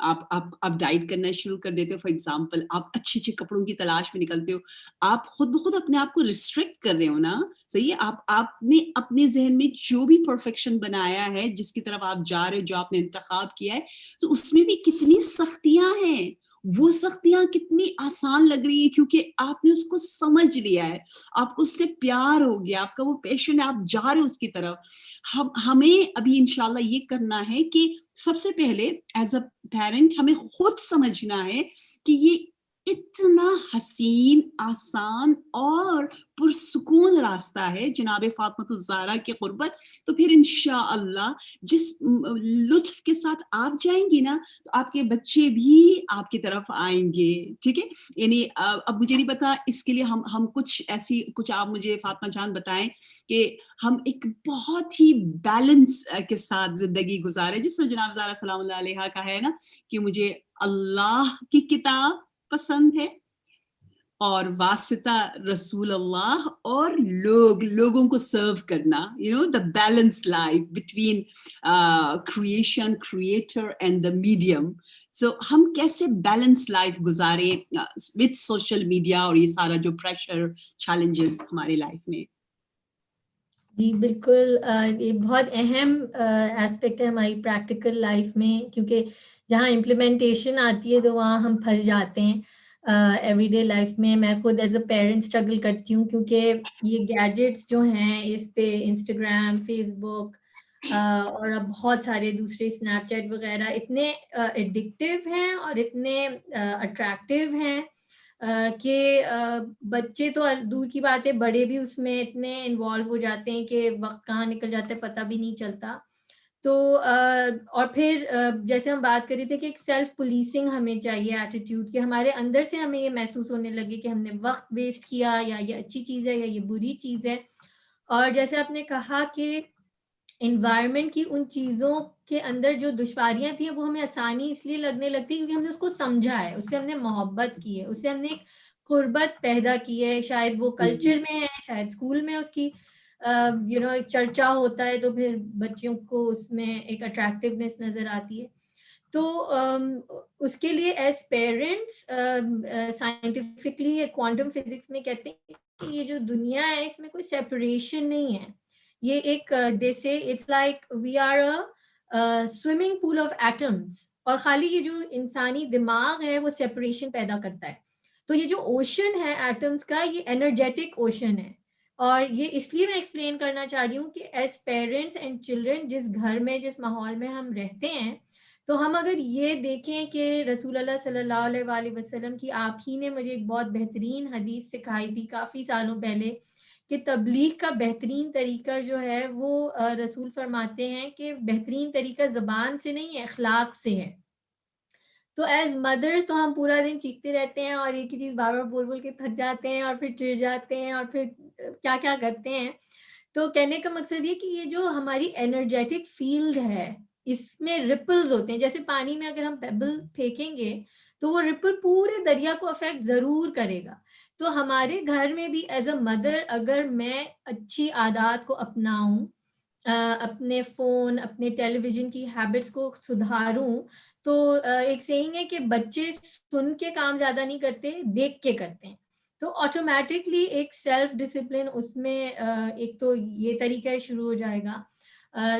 Speaker 2: آپ ڈائٹ کرنا شروع کر دیتے ہو. فار ایگزامپل آپ اچھے اچھے کپڑوں کی تلاش میں نکلتے ہو, آپ خود بخود اپنے آپ کو ریسٹرکٹ کر رہے ہو نا. صحیح ہے, آپ نے اپنے ذہن میں جو بھی پرفیکشن بنایا ہے, جس کی طرف آپ جا رہے ہو, جو آپ نے انتخاب کیا ہے, تو اس میں بھی کتنی سختیاں ہیں. وہ سختیاں کتنی آسان لگ رہی ہیں کیونکہ آپ نے اس کو سمجھ لیا ہے, آپ کو اس سے پیار ہو گیا, آپ کا وہ پیشن ہے, آپ جا رہے ہو اس کی طرف. ہمیں ابھی انشاءاللہ یہ کرنا ہے کہ سب سے پہلے ایز اے پیرنٹ ہمیں خود سمجھنا ہے کہ یہ اتنا حسین, آسان اور پرسکون راستہ ہے جناب فاطمۃ الزہرا کی قربت. تو پھر انشاءاللہ جس لطف کے ساتھ آپ جائیں گی نا, تو آپ کے بچے بھی آپ کی طرف آئیں گے. ٹھیک ہے, یعنی اب مجھے نہیں پتا اس کے لیے ہم کچھ آپ مجھے فاطمہ جان بتائیں کہ ہم ایک بہت ہی بیلنس کے ساتھ زندگی گزارے, جس میں جناب زہرا سلام اللہ علیہا کا ہے نا کہ مجھے اللہ کی کتاب پسند ہے اور واسطہ رسول اللہ اور لوگوں کو سرو کرنا, the balance life between creation, creator and the medium. So ہم کیسے بیلنس لائف گزاریں وتھ سوشل میڈیا اور یہ سارا جو پریشر, چیلنجز ہماری لائف میں.
Speaker 1: جی بالکل, یہ بہت اہم ایسپیکٹ ہے ہماری پریکٹیکل لائف میں, کیونکہ جہاں امپلیمنٹیشن آتی ہے تو وہاں ہم پھنس جاتے ہیں ایوری ڈے لائف میں. میں خود ایز اے پیرنٹ اسٹرگل کرتی ہوں کیونکہ یہ گیجٹس جو ہیں اس پہ انسٹاگرام, فیس بک اور اب بہت سارے دوسرے اسنیپ چیٹ وغیرہ اتنے ایڈکٹیو ہیں اور اتنے اٹریکٹیو ہیں کہ بچے تو دور کی بات ہے, بڑے بھی اس میں اتنے انوالو ہو جاتے ہیں کہ وقت کہاں نکل جاتا ہے پتہ بھی نہیں چلتا. تو اور پھر جیسے ہم بات کر رہے تھے کہ ایک سیلف پولیسنگ ہمیں چاہیے ایٹیٹیوڈ, کہ ہمارے اندر سے ہمیں یہ محسوس ہونے لگے کہ ہم نے وقت ویسٹ کیا, یا یہ اچھی چیز ہے یا یہ بری چیز ہے. اور جیسے آپ نے کہا کہ انوائرمنٹ کی ان چیزوں کے اندر جو دشواریاں تھیں وہ ہمیں آسانی اس لیے لگنے لگتی کیونکہ ہم نے اس کو سمجھا ہے, اس سے ہم نے محبت کی ہے, اس سے ہم نے ایک قربت پیدا کی ہے. شاید وہ کلچر میں ہے, شاید اسکول میں اس کی ایک چرچا ہوتا ہے تو پھر بچوں کو اس میں ایک اٹریکٹیونیس نظر آتی ہے. تو اس کے لیے as parents scientifically quantum physics میں کہتے ہیں کہ یہ جو دنیا ہے اس میں کوئی سیپریشن نہیں ہے. یہ ایک دے سے it's like we are a swimming pool of atoms, اور خالی یہ جو انسانی دماغ ہے وہ سیپریشن پیدا کرتا ہے. تو یہ جو اوشن ہے ایٹمس کا, یہ انرجیٹک اوشن ہے. اور یہ اس لیے میں ایکسپلین کرنا چاہ رہی ہوں کہ ایز پیرنٹس اینڈ چلڈرن جس گھر میں, جس ماحول میں ہم رہتے ہیں, تو ہم اگر یہ دیکھیں کہ رسول اللہ صلی اللہ علیہ وآلہ وسلم کی, آپ ہی نے مجھے ایک بہت بہترین حدیث سکھائی تھی کافی سالوں پہلے, کہ تبلیغ کا بہترین طریقہ جو ہے وہ رسول فرماتے ہیں کہ بہترین طریقہ زبان سے نہیں ہے, اخلاق سے ہے. تو ایز مدرس تو ہم پورا دن چیختے رہتے ہیں اور ایک ہی چیز بار بار بول بول کے تھک جاتے ہیں اور پھر چڑ جاتے ہیں اور پھر کیا کیا کرتے ہیں. تو کہنے کا مقصد یہ کہ یہ جو ہماری انرجیٹک فیلڈ ہے اس میں ریپلز ہوتے ہیں. جیسے پانی میں اگر ہم پیبل پھینکیں گے تو وہ ریپل پورے دریا کو افیکٹ ضرور کرے گا. تو ہمارے گھر میں بھی ایز اے مدر اگر میں اچھی عادات کو اپناؤں, اپنے فون, اپنے ٹیلی ویژن کی ہیبٹس کو سدھاروں, تو ایک سیئنگ ہے کہ بچے سن کے کام زیادہ نہیں کرتے, دیکھ کے کرتے ہیں. تو آٹومیٹکلی ایک سیلف ڈسپلن اس میں ایک تو یہ طریقہ شروع ہو جائے گا.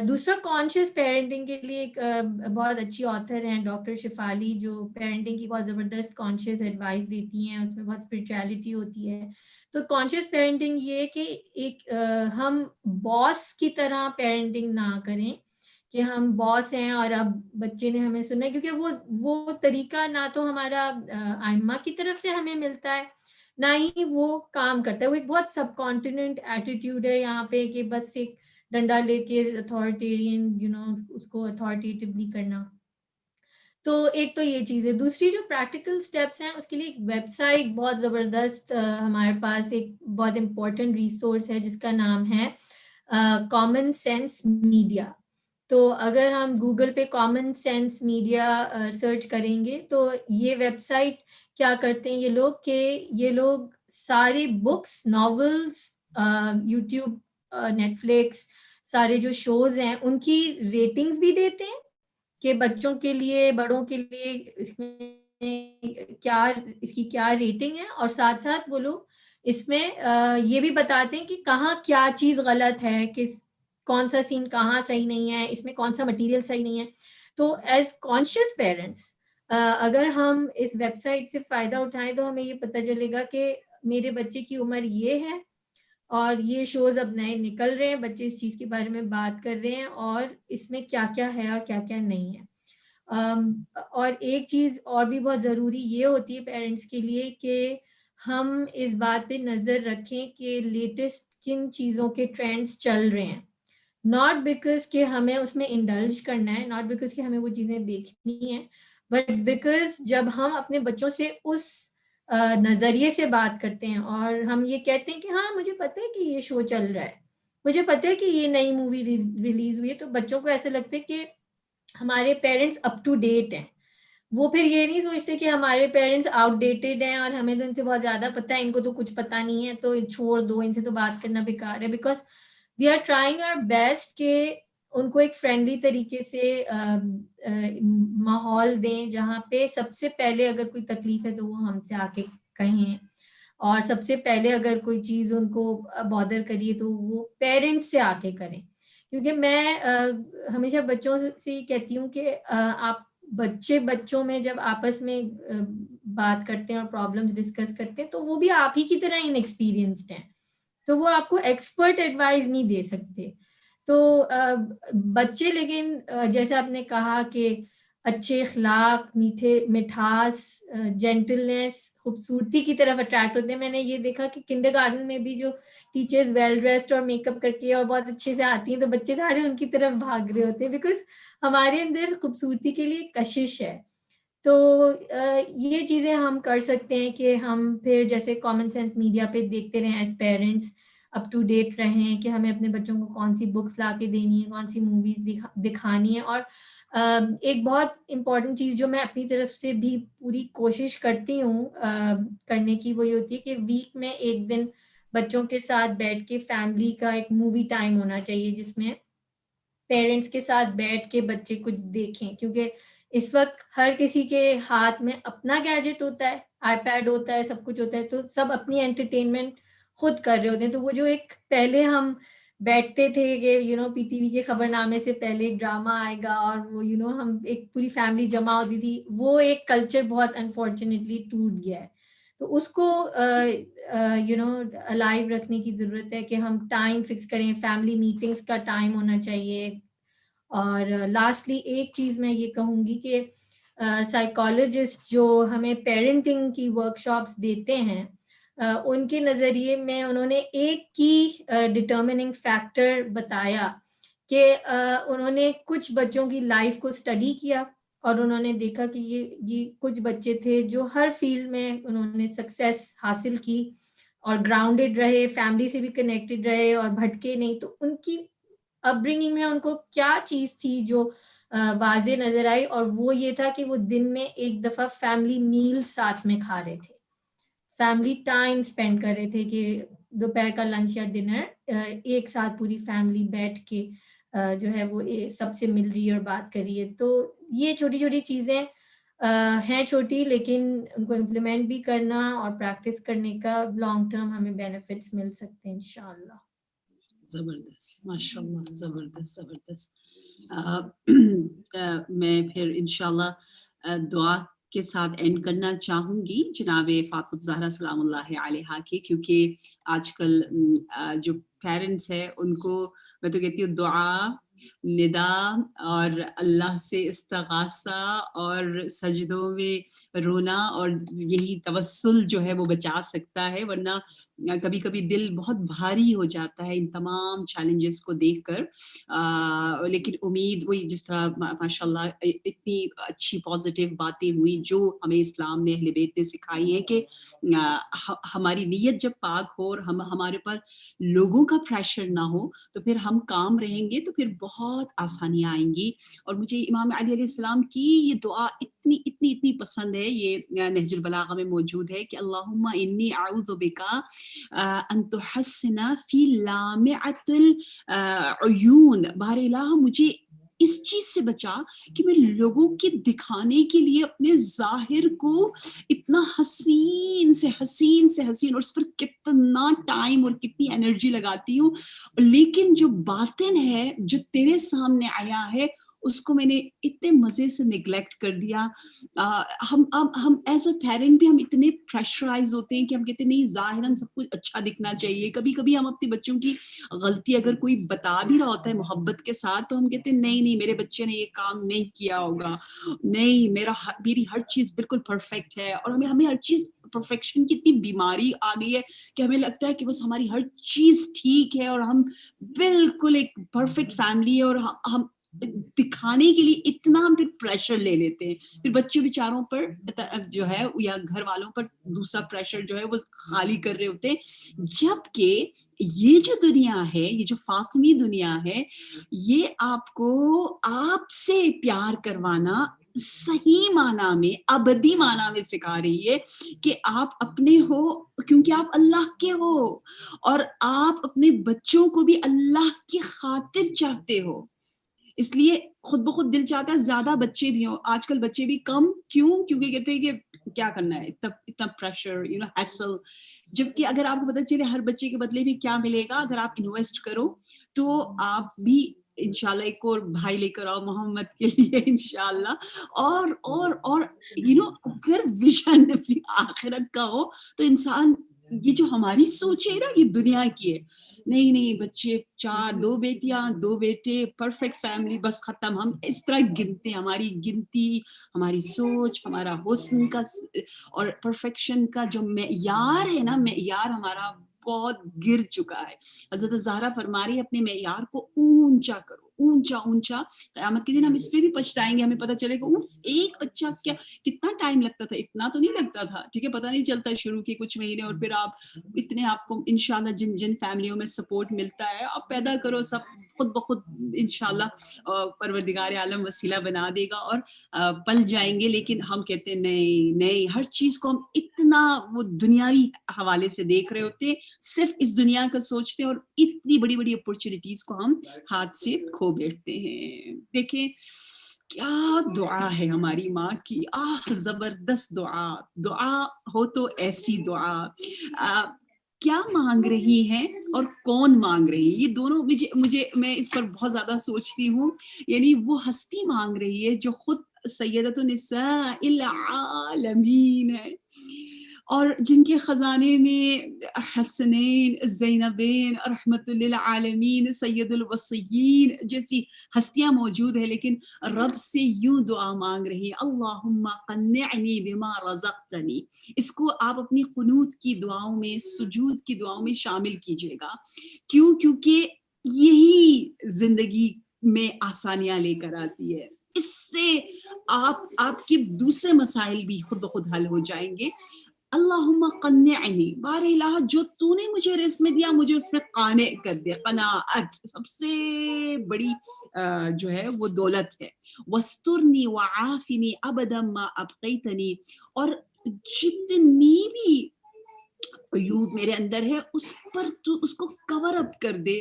Speaker 1: دوسرا کانشیس پیرنٹنگ کے لیے ایک بہت اچھی آتھر ہیں ڈاکٹر شفالی, جو پیرنٹنگ کی بہت زبردست کانشیس ایڈوائس دیتی ہیں, اس میں بہت اسپرچویلٹی ہوتی ہے. تو کانشیس پیرنٹنگ یہ کہ ایک ہم باس کی طرح پیرنٹنگ نہ کریں کہ ہم باس ہیں اور اب بچے نے ہمیں سننا ہے, کیونکہ وہ طریقہ نہ تو ہمارا ائمہ کی طرف سے ہمیں ملتا ہے نہ ہی وہ کام کرتا ہے. وہ ایک بہت سب کانٹیننٹ ایٹیٹیوڈ ہے یہاں پہ کہ بس ایک ڈنڈا لے کے اتھارٹیرین اس کو اتھارٹیٹیولی کرنا. تو ایک تو یہ چیز ہے. دوسری جو پریکٹیکل سٹیپس ہیں اس کے لیے ایک ویب سائٹ بہت زبردست ہمارے پاس ایک بہت امپورٹنٹ ریسورس ہے جس کا نام ہے کامن سینس میڈیا. تو اگر ہم گوگل پہ کامن سینس میڈیا سرچ کریں گے تو یہ ویب سائٹ کیا کرتے ہیں یہ لوگ ساری books, novels, YouTube, Netflix, سارے جو شوز ہیں ان کی ریٹنگز بھی دیتے ہیں کہ بچوں کے لیے بڑوں کے لیے اس میں کیا اس کی کیا ریٹنگ ہے، اور ساتھ ساتھ وہ لوگ اس میں یہ بھی بتاتے ہیں کہ کہاں کیا چیز غلط ہے، کس کون سا سین کہاں صحیح نہیں ہے، اس میں کون سا مٹیریل صحیح نہیں ہے. تو ایز کانشیس پیرنٹس اگر ہم اس ویب سائٹ سے فائدہ اٹھائیں تو ہمیں یہ پتہ چلے گا کہ میرے بچے کی عمر یہ ہے اور یہ شوز اب نئے نکل رہے ہیں، بچے اس چیز کے بارے میں بات کر رہے ہیں اور اس میں کیا کیا ہے اور کیا کیا نہیں ہے. اور ایک چیز اور بھی بہت ضروری یہ ہوتی ہے پیرنٹس کے لیے کہ ہم اس بات پہ نظر رکھیں کہ لیٹسٹ کن چیزوں کے ٹرینڈز چل رہے ہیں، ناٹ بیکاز کہ ہمیں اس میں انڈلج کرنا ہے، ناٹ بیکاز کہ ہمیں وہ چیزیں دیکھنی ہیں، بٹ بیکاز جب ہم اپنے بچوں سے اس نظریے سے بات کرتے ہیں اور ہم یہ کہتے ہیں کہ ہاں مجھے پتہ ہے کہ یہ شو چل رہا ہے، مجھے پتہ ہے کہ یہ نئی مووی ریلیز ہوئی ہے، تو بچوں کو ایسے لگتا ہے کہ ہمارے پیرنٹس اپ ٹو ڈیٹ ہیں. وہ پھر یہ نہیں سوچتے کہ ہمارے پیرنٹس آؤٹ ڈیٹڈ ہیں اور ہمیں تو ان سے بہت زیادہ پتہ ہے، ان کو تو کچھ پتہ نہیں ہے تو چھوڑ دو، ان سے تو بات کرنا بیکار ہے. Because we are trying our best کہ ان کو ایک فرینڈلی طریقے سے ماحول دیں جہاں پہ سب سے پہلے اگر کوئی تکلیف ہے تو وہ ہم سے آ کے کہیں، اور سب سے پہلے اگر کوئی چیز ان کو بادر کریے تو وہ پیرنٹس سے آ کے کریں. کیونکہ میں ہمیشہ بچوں سے یہ کہتی ہوں کہ آپ بچوں میں جب آپس میں بات کرتے ہیں اور پرابلمز ڈسکس کرتے ہیں تو وہ بھی آپ ہی کی طرح انیکسپیرینسڈ ہیں، تو وہ آپ کو ایکسپرٹ ایڈوائز نہیں دے سکتے. تو بچے لیکن جیسے آپ نے کہا کہ اچھے اخلاق، مٹھاس، جینٹلنس، خوبصورتی کی طرف اٹریکٹ ہوتے ہیں. میں نے یہ دیکھا کہ کنڈر گارڈن میں بھی جو ٹیچرز ویل ڈریسڈ اور میک اپ کر کے اور بہت اچھے سے آتی ہیں تو بچے سارے ان کی طرف بھاگ رہے ہوتے ہیں، بیکاز ہمارے اندر خوبصورتی کے لیے کشش ہے. تو یہ چیزیں ہم کر سکتے ہیں کہ ہم پھر جیسے کامن سینس میڈیا پہ دیکھتے رہیں as parents, up to date رہیں کہ ہمیں اپنے بچوں کو کون سی بکس لا کے دینی ہے، کون سی موویز دکھانی ہے. اور ایک بہت امپورٹنٹ چیز جو میں اپنی طرف سے بھی پوری کوشش کرتی ہوں کرنے کی، وہ یہ ہوتی ہے کہ ویک میں ایک دن بچوں کے ساتھ بیٹھ کے فیملی کا ایک مووی ٹائم ہونا چاہیے جس میں پیرنٹس کے ساتھ بیٹھ کے بچے کچھ دیکھیں. کیونکہ اس وقت ہر کسی کے ہاتھ میں اپنا گیجٹ ہوتا ہے، آئی پیڈ ہوتا ہے، سب کچھ ہوتا ہے، تو سب اپنی انٹرٹینمنٹ خود کر رہے ہوتے ہیں. تو وہ جو ایک پہلے ہم بیٹھتے تھے کہ پی ٹی وی کے خبر نامے سے پہلے ایک ڈرامہ آئے گا اور وہ ہم ایک پوری فیملی جمع ہوتی تھی، وہ ایک کلچر بہت انفارچونیٹلی ٹوٹ گیا ہے. تو اس کو الائیو رکھنے کی ضرورت ہے کہ ہم ٹائم فکس کریں، فیملی میٹنگس کا ٹائم ہونا چاہیے. اور لاسٹلی ایک چیز میں یہ کہوں گی کہ سائیکالوجسٹ جو ہمیں پیرنٹنگ کی ورکشاپس دیتے ہیں ان کے نظریے میں انہوں نے ایک کی ڈٹرمننگ فیکٹر بتایا کہ انہوں نے کچھ بچوں کی لائف کو اسٹڈی کیا اور انہوں نے دیکھا کہ یہ کچھ بچے تھے جو ہر فیلڈ میں انہوں نے سکسیس حاصل کی اور گراؤنڈڈ رہے، فیملی سے بھی کنیکٹڈ رہے اور بھٹکے نہیں. تو ان کی اپ برنگنگ میں ان کو کیا چیز تھی جو واضح نظر آئی، اور وہ یہ تھا کہ وہ دن میں ایک دفعہ فیملی میل ساتھ میں کھا رہے تھے، فیملی ٹائم اسپینڈ کر رہے تھے کہ دوپہر کا لنچ یا ڈنر ایک ساتھ پوری فیملی بیٹھ کے جو ہے وہ سب سے مل رہی ہے اور بات کر رہی ہے. تو یہ چھوٹی چھوٹی چیزیں ہیں چھوٹی، لیکن ان کو امپلیمنٹ بھی کرنا اور پریکٹس کرنے کا لانگ ٹرم ہمیں بینیفٹس مل سکتے ہیں انشاءاللہ.
Speaker 2: زبردست، ماشاء اللہ، زبردست زبردست. میں پھر انشاءاللہ دعا کے ساتھ اینڈ کرنا چاہوں گی جناب فاطمہ الزہرا سلام اللہ علیہا کے، کیونکہ آج کل جو پیرنٹس ہیں ان کو میں تو کہتی ہوں دعا، ندا اور اللہ سے استغاثہ اور سجدوں میں رونا، اور یہی توسل جو ہے وہ بچا سکتا ہے. ورنہ کبھی کبھی دل بہت بھاری ہو جاتا ہے ان تمام چیلنجز کو دیکھ کر. لیکن امید وہی جس طرح ماشاء اللہ اتنی اچھی پازیٹیو باتیں ہوئی جو ہمیں اسلام نے، اہل بیت نے سکھائی ہے کہ ہماری نیت جب پاک ہو اور ہمارے اوپر لوگوں کا پریشر نہ ہو تو پھر ہم کام رہیں گے تو پھر بہت آسانیاں آئیں گی. اور مجھے امام علی علیہ السلام کی یہ دعا اتنی اتنی اتنی پسند ہے، یہ نہج البلاغہ میں موجود ہے کہ اللہم انی اعوذ بکا ان تحسن فی لامعۃ العیون. بار الہ مجھے اس چیز سے بچا کہ میں لوگوں کے دکھانے کے لیے اپنے ظاہر کو اتنا حسین سے حسین اور اس پر کتنا ٹائم اور کتنی انرجی لگاتی ہوں، لیکن جو باطن ہے، جو تیرے سامنے آیا ہے، اس کو میں نے اتنے مزے سے نیگلیکٹ کر دیا۔ ہم ایز اے پیرنٹ بھی ہم اتنے پریشرائز ہوتے ہیں کہ ہم کہتے ہیں نہیں ظاہراً سب کچھ اچھا دکھنا چاہیے۔ کبھی کبھی ہم اپنے بچوں کی غلطی اگر کوئی بتا بھی رہا ہوتا ہے محبت کے ساتھ تو ہم کہتے ہیں نہیں میرے بچے نے یہ کام نہیں کیا ہوگا، نہیں میری ہر چیز بالکل پرفیکٹ ہے، اور ہمیں ہر چیز پرفیکشن کی اتنی بیماری آ گئی ہے کہ ہمیں لگتا ہے کہ بس ہماری ہر چیز ٹھیک ہے اور ہم بالکل ایک پرفیکٹ فیملی ہے، اور ہم دکھانے کے لیے اتنا ہم پھر پریشر لے لیتے ہیں، پھر بچوں بیچاروں پر جو ہے یا گھر والوں پر دوسرا پریشر جو ہے وہ خالی کر رہے ہوتے ہیں، جبکہ یہ جو دنیا ہے، یہ جو فاطمی دنیا ہے، یہ آپ کو آپ سے پیار کروانا صحیح معنی میں ابدی معنی میں سکھا رہی ہے کہ آپ اپنے ہو کیونکہ آپ اللہ کے ہو، اور آپ اپنے بچوں کو بھی اللہ کی خاطر چاہتے ہو، اس لیے خود بخود دل چاہتا ہے زیادہ بچے بھی ہوں۔ آج کل بچے بھی کم، کیوں؟ کیونکہ کہتے ہیں کہ کیا کرنا ہے، اتنا پریشر، ہیسل، جبکہ اگر آپ کو پتہ چلے ہر بچے کے بدلے بھی کیا ملے گا اگر آپ انویسٹ کرو، تو آپ بھی انشاءاللہ ایک اور بھائی لے کر آؤ محمد کے لیے انشاءاللہ، اور اگر ویژن آخرت کا ہو تو انسان، یہ جو ہماری سوچ ہے نا یہ دنیا کی ہے، نہیں بچے 4، 2 بیٹیاں 2 بیٹے، پرفیکٹ فیملی، بس ختم، ہم اس طرح گنتے ہیں، ہماری گنتی، ہماری سوچ، ہمارا حسن کا اور پرفیکشن کا جو معیار ہے نا، معیار ہمارا بہت گر چکا ہے۔ حضرت زہرا فرما رہی ہے اپنے معیار کو اونچا کرو، اونچا، قیامت کے دن ہم اس پہ بھی پچھتائیں گے، ہمیں پتہ چلے گا ایک بچہ کتنا ٹائم لگتا تھا، اتنا تو نہیں لگتا تھا، ٹھیک ہے، پتہ نہیں چلتا شروع کے کچھ مہینے، اور پھر آپ کو انشاءاللہ جن فیملیوں میں سپورٹ ملتا ہے، آپ پیدا کرو، سب خود بخود انشاءاللہ پروردگار عالم وسیلہ بنا دے گا اور پل جائیں گے۔ لیکن ہم کہتے ہیں نہیں، ہر چیز کو ہم اتنا وہ دنیاوی حوالے سے دیکھ رہے ہوتے ہیں، صرف اس دنیا کا سوچتے ہیں، اور اتنی بڑی بڑی اپرچونٹیز کو ہم ہاتھ سے کھو بیٹھتے ہیں۔ دیکھیں کیا دعا ہے ہماری ماں کی، زبردست دعا ہو تو ایسی دعا، کیا مانگ رہی ہیں اور کون مانگ رہی ہے، یہ دونوں میں اس پر بہت زیادہ سوچتی ہوں۔ یعنی وہ ہستی مانگ رہی ہے جو خود سیدۃ النساء العالمین ہے، اور جن کے خزانے میں حسنین، زینبین، رحمت للعالمین، سید الوصیین جیسی ہستیاں موجود ہیں، لیکن رب سے یوں دعا مانگ رہی ہے، اللہم قنعنی بما رزقتنی۔ اس کو آپ اپنی قنوت کی دعاؤں میں، سجود کی دعاؤں میں شامل کیجئے گا، کیونکہ یہی زندگی میں آسانیاں لے کر آتی ہے، اس سے آپ کے دوسرے مسائل بھی خود بخود حل ہو جائیں گے۔ اللہم قنعنی، بار الہ جو تو نے مجھے رزق میں دیا مجھے اس میں قانع کر دے، قناعت سب سے بڑی جو ہے وہ دولت ہے۔ واسترنی وعافنی ابدا ما ابقیتنی، اور جتنی بھی عیوب میرے اندر ہے اس پر تو اس کو کور اپ کر دے،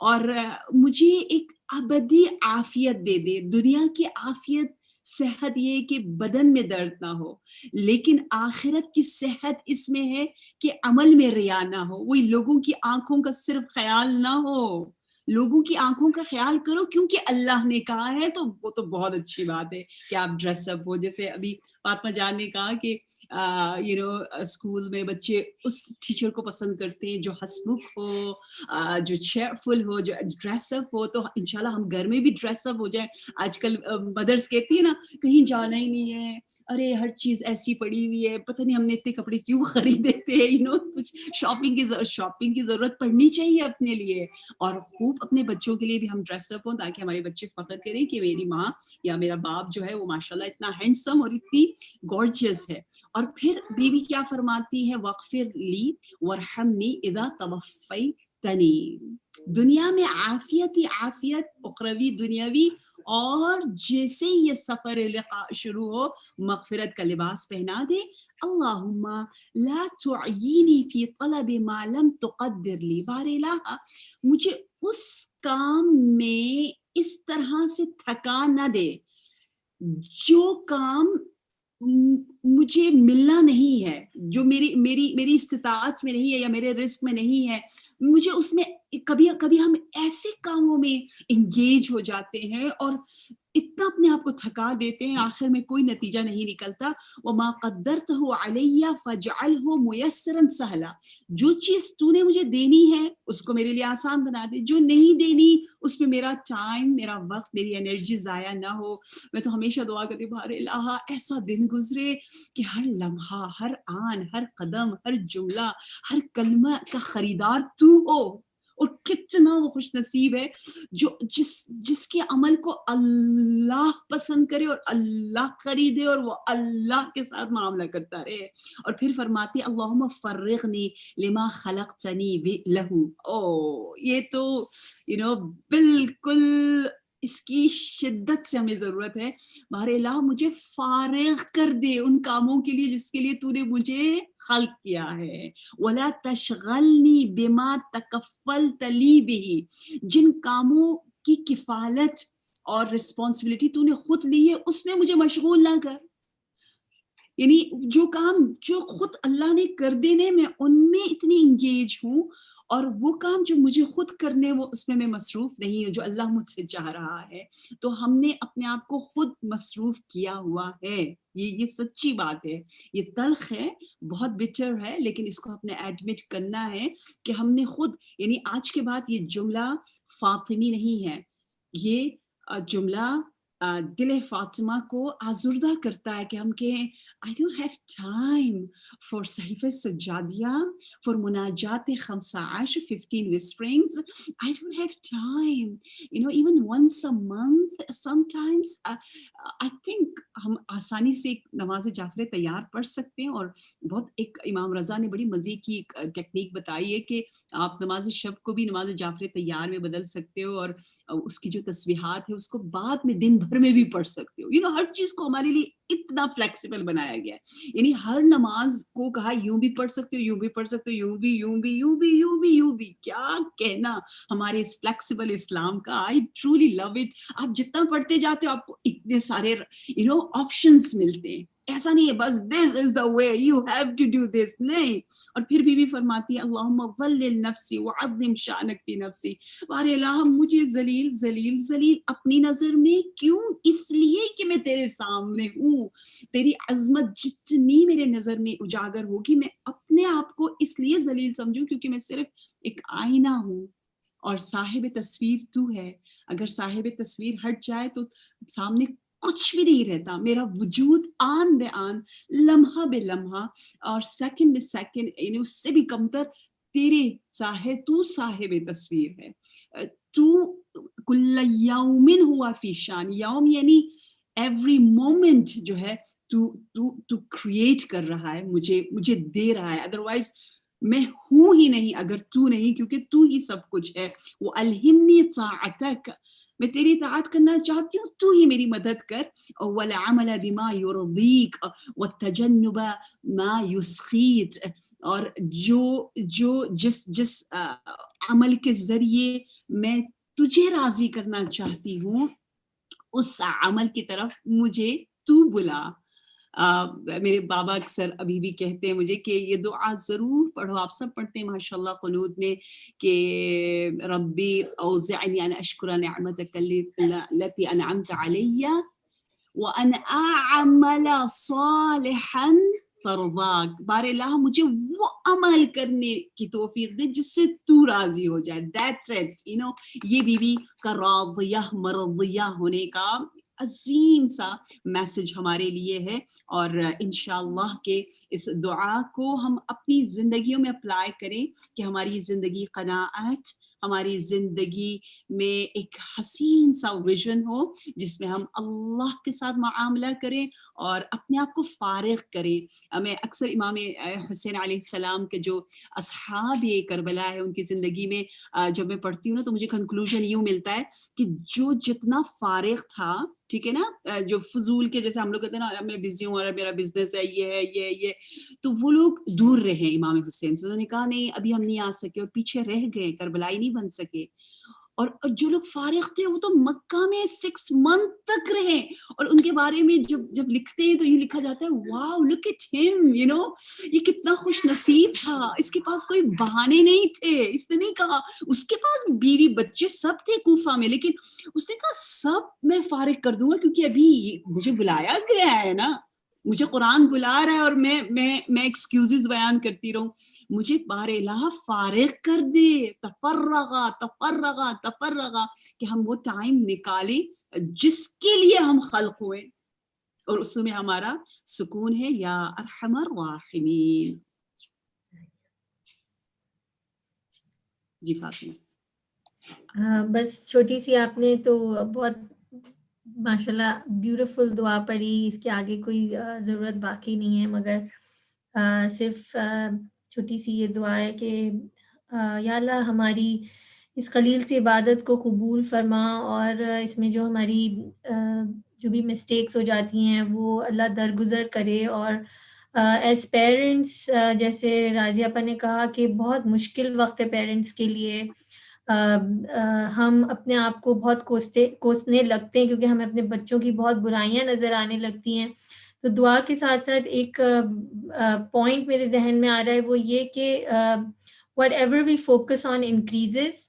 Speaker 2: اور مجھے ایک ابدی عافیت دے دے، دنیا کی عافیت صحت یہ کہ بدن میں درد نہ ہو، لیکن آخرت کی صحت اس میں ہے کہ عمل میں ریا نہ ہو، وہی لوگوں کی آنکھوں کا صرف خیال نہ ہو، لوگوں کی آنکھوں کا خیال کرو کیونکہ اللہ نے کہا ہے، تو وہ تو بہت اچھی بات ہے کہ آپ ڈریس اپ ہو، جیسے ابھی فاطمہ جان نے کہا کہ اسکول میں بچے اس ٹیچر کو پسند کرتے ہیں جو ہسمکھ ہو، جو چیئرفل ہو، جو ڈریس اپ ہو، تو انشاءاللہ ہم گھر میں بھی ڈریس اپ ہو جائیں۔ آج کل مدرس کہتی ہے نا کہیں جانا ہی نہیں ہے، ارے ہر چیز ایسی پڑی ہوئی ہے، پتہ نہیں ہم نے اتنے کپڑے کیوں خریدے تھے، کچھ شاپنگ کی ضرورت پڑنی چاہیے اپنے لیے، اور خوب اپنے بچوں کے لیے بھی ہم ڈریس اپ ہوں تاکہ ہمارے بچے فخر کریں کہ میری ماں یا میرا باپ جو ہے وہ ماشاءاللہ اتنا ہینڈسم اور اتنی گارجیس ہے۔ اور پھر بی بی کیا فرماتی ہے، وَاغْفِرْ لِي وَارْحَمْنِي إِذَا تَوَفَّيْتَنِی، دنیا میں عافیت ہی عافیت، اخروی دنیاوی، اور جیسے ہی یہ سفر لقاء شروع ہو مغفرت کا لباس پہنا دے۔ اللہم لا تعیینی فی طلب ما لم تقدر لی، بار الہ مجھے اس کام میں اس طرح سے تھکا نہ دے جو کام مجھے ملنا نہیں ہے, جو میری استطاعت میں نہیں ہے یا میرے رزق میں نہیں ہے. مجھے اس میں کبھی کبھی ہم ایسے کاموں میں انگیج ہو جاتے ہیں اور اتنا اپنے آپ کو تھکا دیتے ہیں, آخر میں کوئی نتیجہ نہیں نکلتا. وما قدرته علی فاجعلہ میسرا سہلا, جو چیز تو نے مجھے دینی ہے اس کو میرے لیے آسان بنا دے, جو نہیں دینی اس میں میرا ٹائم, میرا وقت, میری انرجی ضائع نہ ہو. میں تو ہمیشہ دعا کرتی ہوں, بھارے الہ ایسا دن گزرے کہ ہر لمحہ, ہر آن, ہر قدم, ہر جملہ, ہر کلمہ کا خریدار تو ہو. اور کتنا وہ خوش نصیب ہے جو جس کے عمل کو اللہ پسند کرے اور اللہ خریدے اور وہ اللہ کے ساتھ معاملہ کرتا رہے. اور پھر فرماتی اللہم فرغنی لما خلقتنی لہو. یہ تو بالکل اس کی شدت سے ہمیں ضرورت ہے. بہر الہ مجھے فارغ کر دے ان کاموں کے لیے جس کے لیے تو نے مجھے خلق کیا ہے. ولا تشغلنی بما تکفلت لی بہ, جن کاموں کی کفالت اور رسپانسبلٹی تو نے خود لی ہے اس میں مجھے مشغول نہ کر. یعنی جو کام جو خود اللہ نے کر دینے میں ان میں اتنی انگیج ہوں, اور وہ کام جو مجھے خود کرنے وہ اس میں مصروف نہیں ہے جو اللہ مجھ سے چاہ رہا ہے. تو ہم نے اپنے آپ کو خود مصروف کیا ہوا ہے. یہ سچی بات ہے, یہ تلخ ہے, بہت بٹر ہے, لیکن اس کو اپنے ایڈمٹ کرنا ہے کہ ہم نے خود, یعنی آج کے بعد یہ جملہ فاطمی نہیں ہے, یہ جملہ دل فاطمہ کو آزردہ کرتا ہے کہ ہم کہیں I don't have time for Sahifa سجادیہ, for مناجات 15 whisperings. I don't have time. Even once a month, sometimes I think ہم آسانی سے ایک نماز جعفر تیار پڑھ سکتے ہیں. اور بہت ایک امام رضا نے بڑی مزے کی ٹیکنیک بتائی ہے کہ آپ نماز شب کو بھی نماز جعفر تیار میں بدل سکتے ہو, اور اس کی جو تسبیحات ہے اس کو بعد میں دن بھر میں بھی پڑھ سکتے ہو. ہر چیز کو ہمارے لیے اتنا فلیکسیبل بنایا گیا ہے. یعنی ہر نماز کو کہا یوں بھی پڑھ سکتے ہو, یوں بھی پڑھ سکتے ہو, یوں بھی, یوں بھی, یوں بھی, یوں بھی, یوں بھی. کیا کہنا ہمارے اس فلیکسیبل اسلام کا. I truly love it. آپ جتنا پڑھتے جاتے ہو آپ کو اتنے سارے آپشنز ملتے ہیں. ایسا نہیں ہے بس this is the way you have to do this, نہیں. اور پھر بھی فرماتی ہے اللہم ظلل نفسی وعظم شانک فی نفسی. بارے الہ مجھے ذلیل ذلیل ذلیل اپنی نظر میں کیوں, اس لیے کہ میں تیرے سامنے ہوں. تیری عظمت جتنی میرے نظر میں اجاگر ہوگی میں اپنے آپ کو اس لیے ذلیل سمجھوں کیونکہ میں صرف ایک آئینہ ہوں اور صاحب تصویر تو ہے. اگر صاحب تصویر ہٹ جائے تو سامنے کچھ بھی نہیں رہتا. میرا وجود آن بے آن, لمحہ بے لمحہ اور سیکنڈ بے سیکنڈ, یعنی اس سے بھی کمتر تیرے تو صاحب تصویر ہے. تو کل یوم ہوا فی شان, یوم یعنی ایوری مومنٹ جو ہے تو کریٹ کر رہا ہے, مجھے دے رہا ہے. ادروائز میں ہوں ہی نہیں اگر تو نہیں, کیونکہ تو ہی سب کچھ ہے. وہ الہمنی طاعتک, میں تیری اطاعت کرنا چاہتی ہوں, تو ہی میری مدد کر. والعمل بما یرضیک والتجنب ما یسخیت, اور جس عمل کے ذریعے میں تجھے راضی کرنا چاہتی ہوں اس عمل کی طرف مجھے تو بلا. میرے بابا اکثر ابھی بھی کہتے ہیں مجھے کہ یہ دعا ضرور پڑھو. آپ سب پڑھتے ہیں ماشاءاللہ قنوت میں کہ ربی اوزعنی ان اشکر نعمتک التي انعمت علی وان اعمل صالحا ترضاک. بار الہ مجھے وہ عمل کرنے کی توفیق دے جس سے تو راضی ہو جائے. That's it. یہ بیوی کا راضیہ مرضیہ ہونے کا عظیم سا میسج ہمارے لیے ہے. اور انشاءاللہ کہ اس دعا کو ہم اپنی زندگیوں میں اپلائی کریں کہ ہماری زندگی قناعت, ہماری زندگی میں ایک حسین سا ویژن ہو جس میں ہم اللہ کے ساتھ معاملہ کریں اور اپنے آپ کو فارغ کریں. میں اکثر امام حسین علیہ السلام کے جو اصحاب کربلا ہے ان کی زندگی میں جب میں پڑھتی ہوں نا تو مجھے کنکلوژن یوں ملتا ہے کہ جو جتنا فارغ تھا ٹھیک ہے نا, جو فضول کے جیسے ہم لوگ کہتے ہیں نا میں بزی ہوں اور میرا بزنس ہے یہ ہے یہ, تو وہ لوگ دور رہے امام حسین سے. انہوں نے کہا نہیں ابھی ہم نہیں آ سکے اور پیچھے رہ گئے, کربلائی نہیں بن سکے. اور جو لوگ فارغ تھے وہ تو مکہ میں 6 month تک رہے, اور ان کے بارے میں جب لکھتے ہیں تو یہ لکھا جاتا ہے واو لک ایٹ ہم, یو نو یہ کتنا خوش نصیب تھا, اس کے پاس کوئی بہانے نہیں تھے. اس نے نہیں کہا, اس کے پاس بیوی بچے سب تھے کوفہ میں, لیکن اس نے کہا سب میں فارغ کر دوں گا کیونکہ ابھی مجھے بلایا گیا ہے نا, مجھے قرآن بلا رہا ہے اور میں ایکسکیوزز بیان کرتی رہوں, مجھے بار الہ فارغ کر دے. تفرغا کہ ہم وہ ٹائم نکالیں جس کے لیے ہم خلق ہوئے, اور اس میں ہمارا سکون ہے. یا ارحم الراحمین. جی فاطمہ.
Speaker 1: بس چھوٹی سی آپ نے تو بہت ماشاءاللہ بیوٹیفل دعا پڑھی, اس کے آگے کوئی ضرورت باقی نہیں ہے, مگر صرف چھوٹی سی یہ دعا ہے کہ یا اللہ ہماری اس خلیل سے عبادت کو قبول فرما, اور اس میں جو ہماری جو بھی مسٹیکس ہو جاتی ہیں وہ اللہ درگزر کرے. اور ایز پیرنٹس جیسے راضیہ اپا نے کہا کہ بہت مشکل وقت ہے پیرنٹس کے لیے, ہم اپنے آپ کو بہت کوسنے لگتے ہیں کیونکہ ہمیں اپنے بچوں کی بہت برائیاں نظر آنے لگتی ہیں. تو دعا کے ساتھ ساتھ ایک پوائنٹ میرے ذہن میں آ رہا ہے, وہ یہ کہ whatever we focus on increases,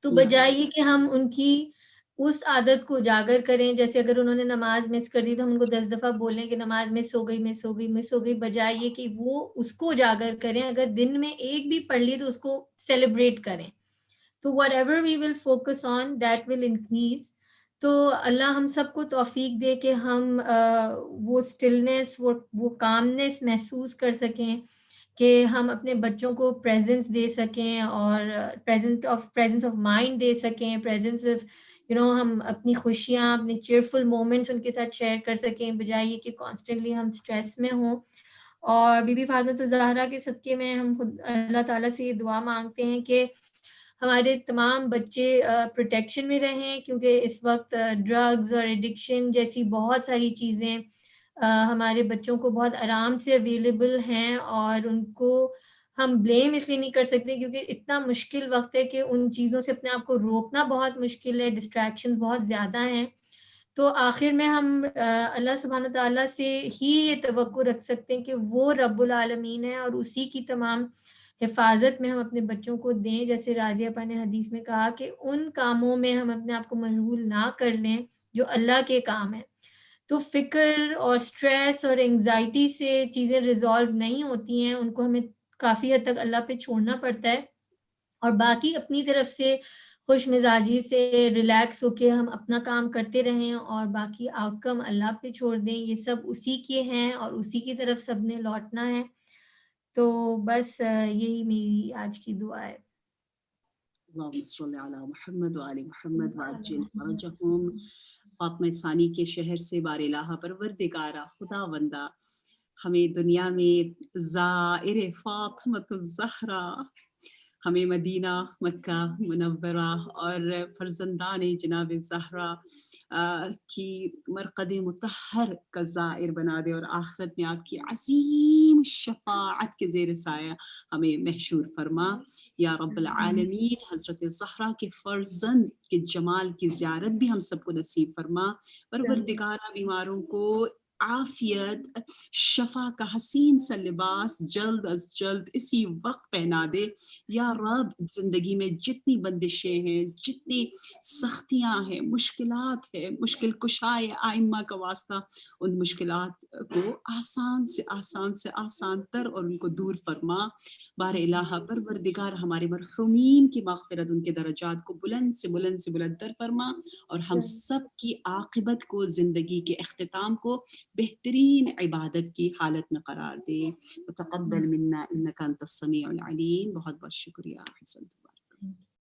Speaker 1: تو بجائے یہ کہ ہم ان کی اس عادت کو اجاگر کریں, جیسے اگر انہوں نے نماز مس کر دی تو ہم ان کو 10 دفعہ بولیں کہ نماز مس ہو گئی, بجائے یہ کہ وہ اس کو اجاگر کریں. اگر دن میں ایک بھی پڑھ لی تو اس کو سیلیبریٹ کریں. تو whatever we will focus on that will increase. تو اللہ ہم سب کو توفیق دے کہ ہم وہ اسٹلنس وہ کامنس محسوس کر سکیں, کہ ہم اپنے بچوں کو پریزنس دے سکیں, اور پریزنس آف مائنڈ دے سکیں, پریزنس آف ہم اپنی خوشیاں اپنی چیئرفل مومنٹس ان کے ساتھ شیئر کر سکیں, بجائے یہ کہ کانسٹنٹلی ہم اسٹریس میں ہوں. اور بی بی فاطمہ الزہرا کے صدقے میں ہم خود اللہ تعالیٰ سے یہ دعا مانگتے ہیں کہ ہمارے تمام بچے پروٹیکشن میں رہیں, کیونکہ اس وقت ڈرگز اور ایڈکشن جیسی بہت ساری چیزیں ہمارے بچوں کو بہت آرام سے اویلیبل ہیں, اور ان کو ہم بلیم اس لیے نہیں کر سکتے کیونکہ اتنا مشکل وقت ہے کہ ان چیزوں سے اپنے آپ کو روکنا بہت مشکل ہے, ڈسٹریکشن بہت زیادہ ہیں. تو آخر میں ہم اللہ سبحانہ تعالیٰ سے ہی یہ توقع رکھ سکتے ہیں کہ وہ رب العالمین ہے, اور اسی کی تمام حفاظت میں ہم اپنے بچوں کو دیں. جیسے راضیہ اپا نے حدیث میں کہا کہ ان کاموں میں ہم اپنے آپ کو مشغول نہ کر لیں جو اللہ کے کام ہیں. تو فکر اور سٹریس اور انگزائٹی سے چیزیں ریزالو نہیں ہوتی ہیں, ان کو ہمیں کافی حد تک اللہ پہ چھوڑنا پڑتا ہے, اور باقی اپنی طرف سے خوش مزاجی سے ریلیکس ہو کے ہم اپنا کام کرتے رہیں, اور باقی آؤٹ کم اللہ پہ چھوڑ دیں. یہ سب اسی کے ہیں اور اسی کی طرف سب نے لوٹنا ہے. تو بس یہی میری آج کی دعا ہے.
Speaker 2: اللہم صلی علی محمد وآل محمد وعجل فرجہم. فاطمہ ثانی کے شہر سے بار الہ پروردگارا خدا بندہ ہمیں دنیا میں زائر فاطمہ الزہرا, ہمیں مدینہ مکہ منورہ اور فرزندان جناب زہرا کی مرقد مطہر کا زائر بنا دے, اور آخرت میں آپ کی عظیم شفاعت کے زیر سایہ ہمیں محشور فرما. یا رب العالمین حضرت زہرا کے فرزند کے جمال کی زیارت بھی ہم سب کو نصیب فرما. پروردگارہ بیماروں کو عافیت شفا کا حسین سا لباس جلد از جلد اسی وقت پہنا دے. یا رب زندگی میں جتنی بندشیں ہیں, جتنی سختیاں ہیں, مشکلات ہیں, مشکل کشائے آئمہ کا واسطہ ان مشکلات کو آسان سے آسان تر اور ان کو دور فرما. بار الہ پروردگار ہمارے مرحومین کی مغفرت, ان کے درجات کو بلند سے بلند تر فرما, اور ہم سب کی عاقبت کو زندگی کے اختتام کو بہترین عبادت کی حالت میں قرار دے. تقبل منا انک انت السمیع العلیم. بہت بہت شکریہ.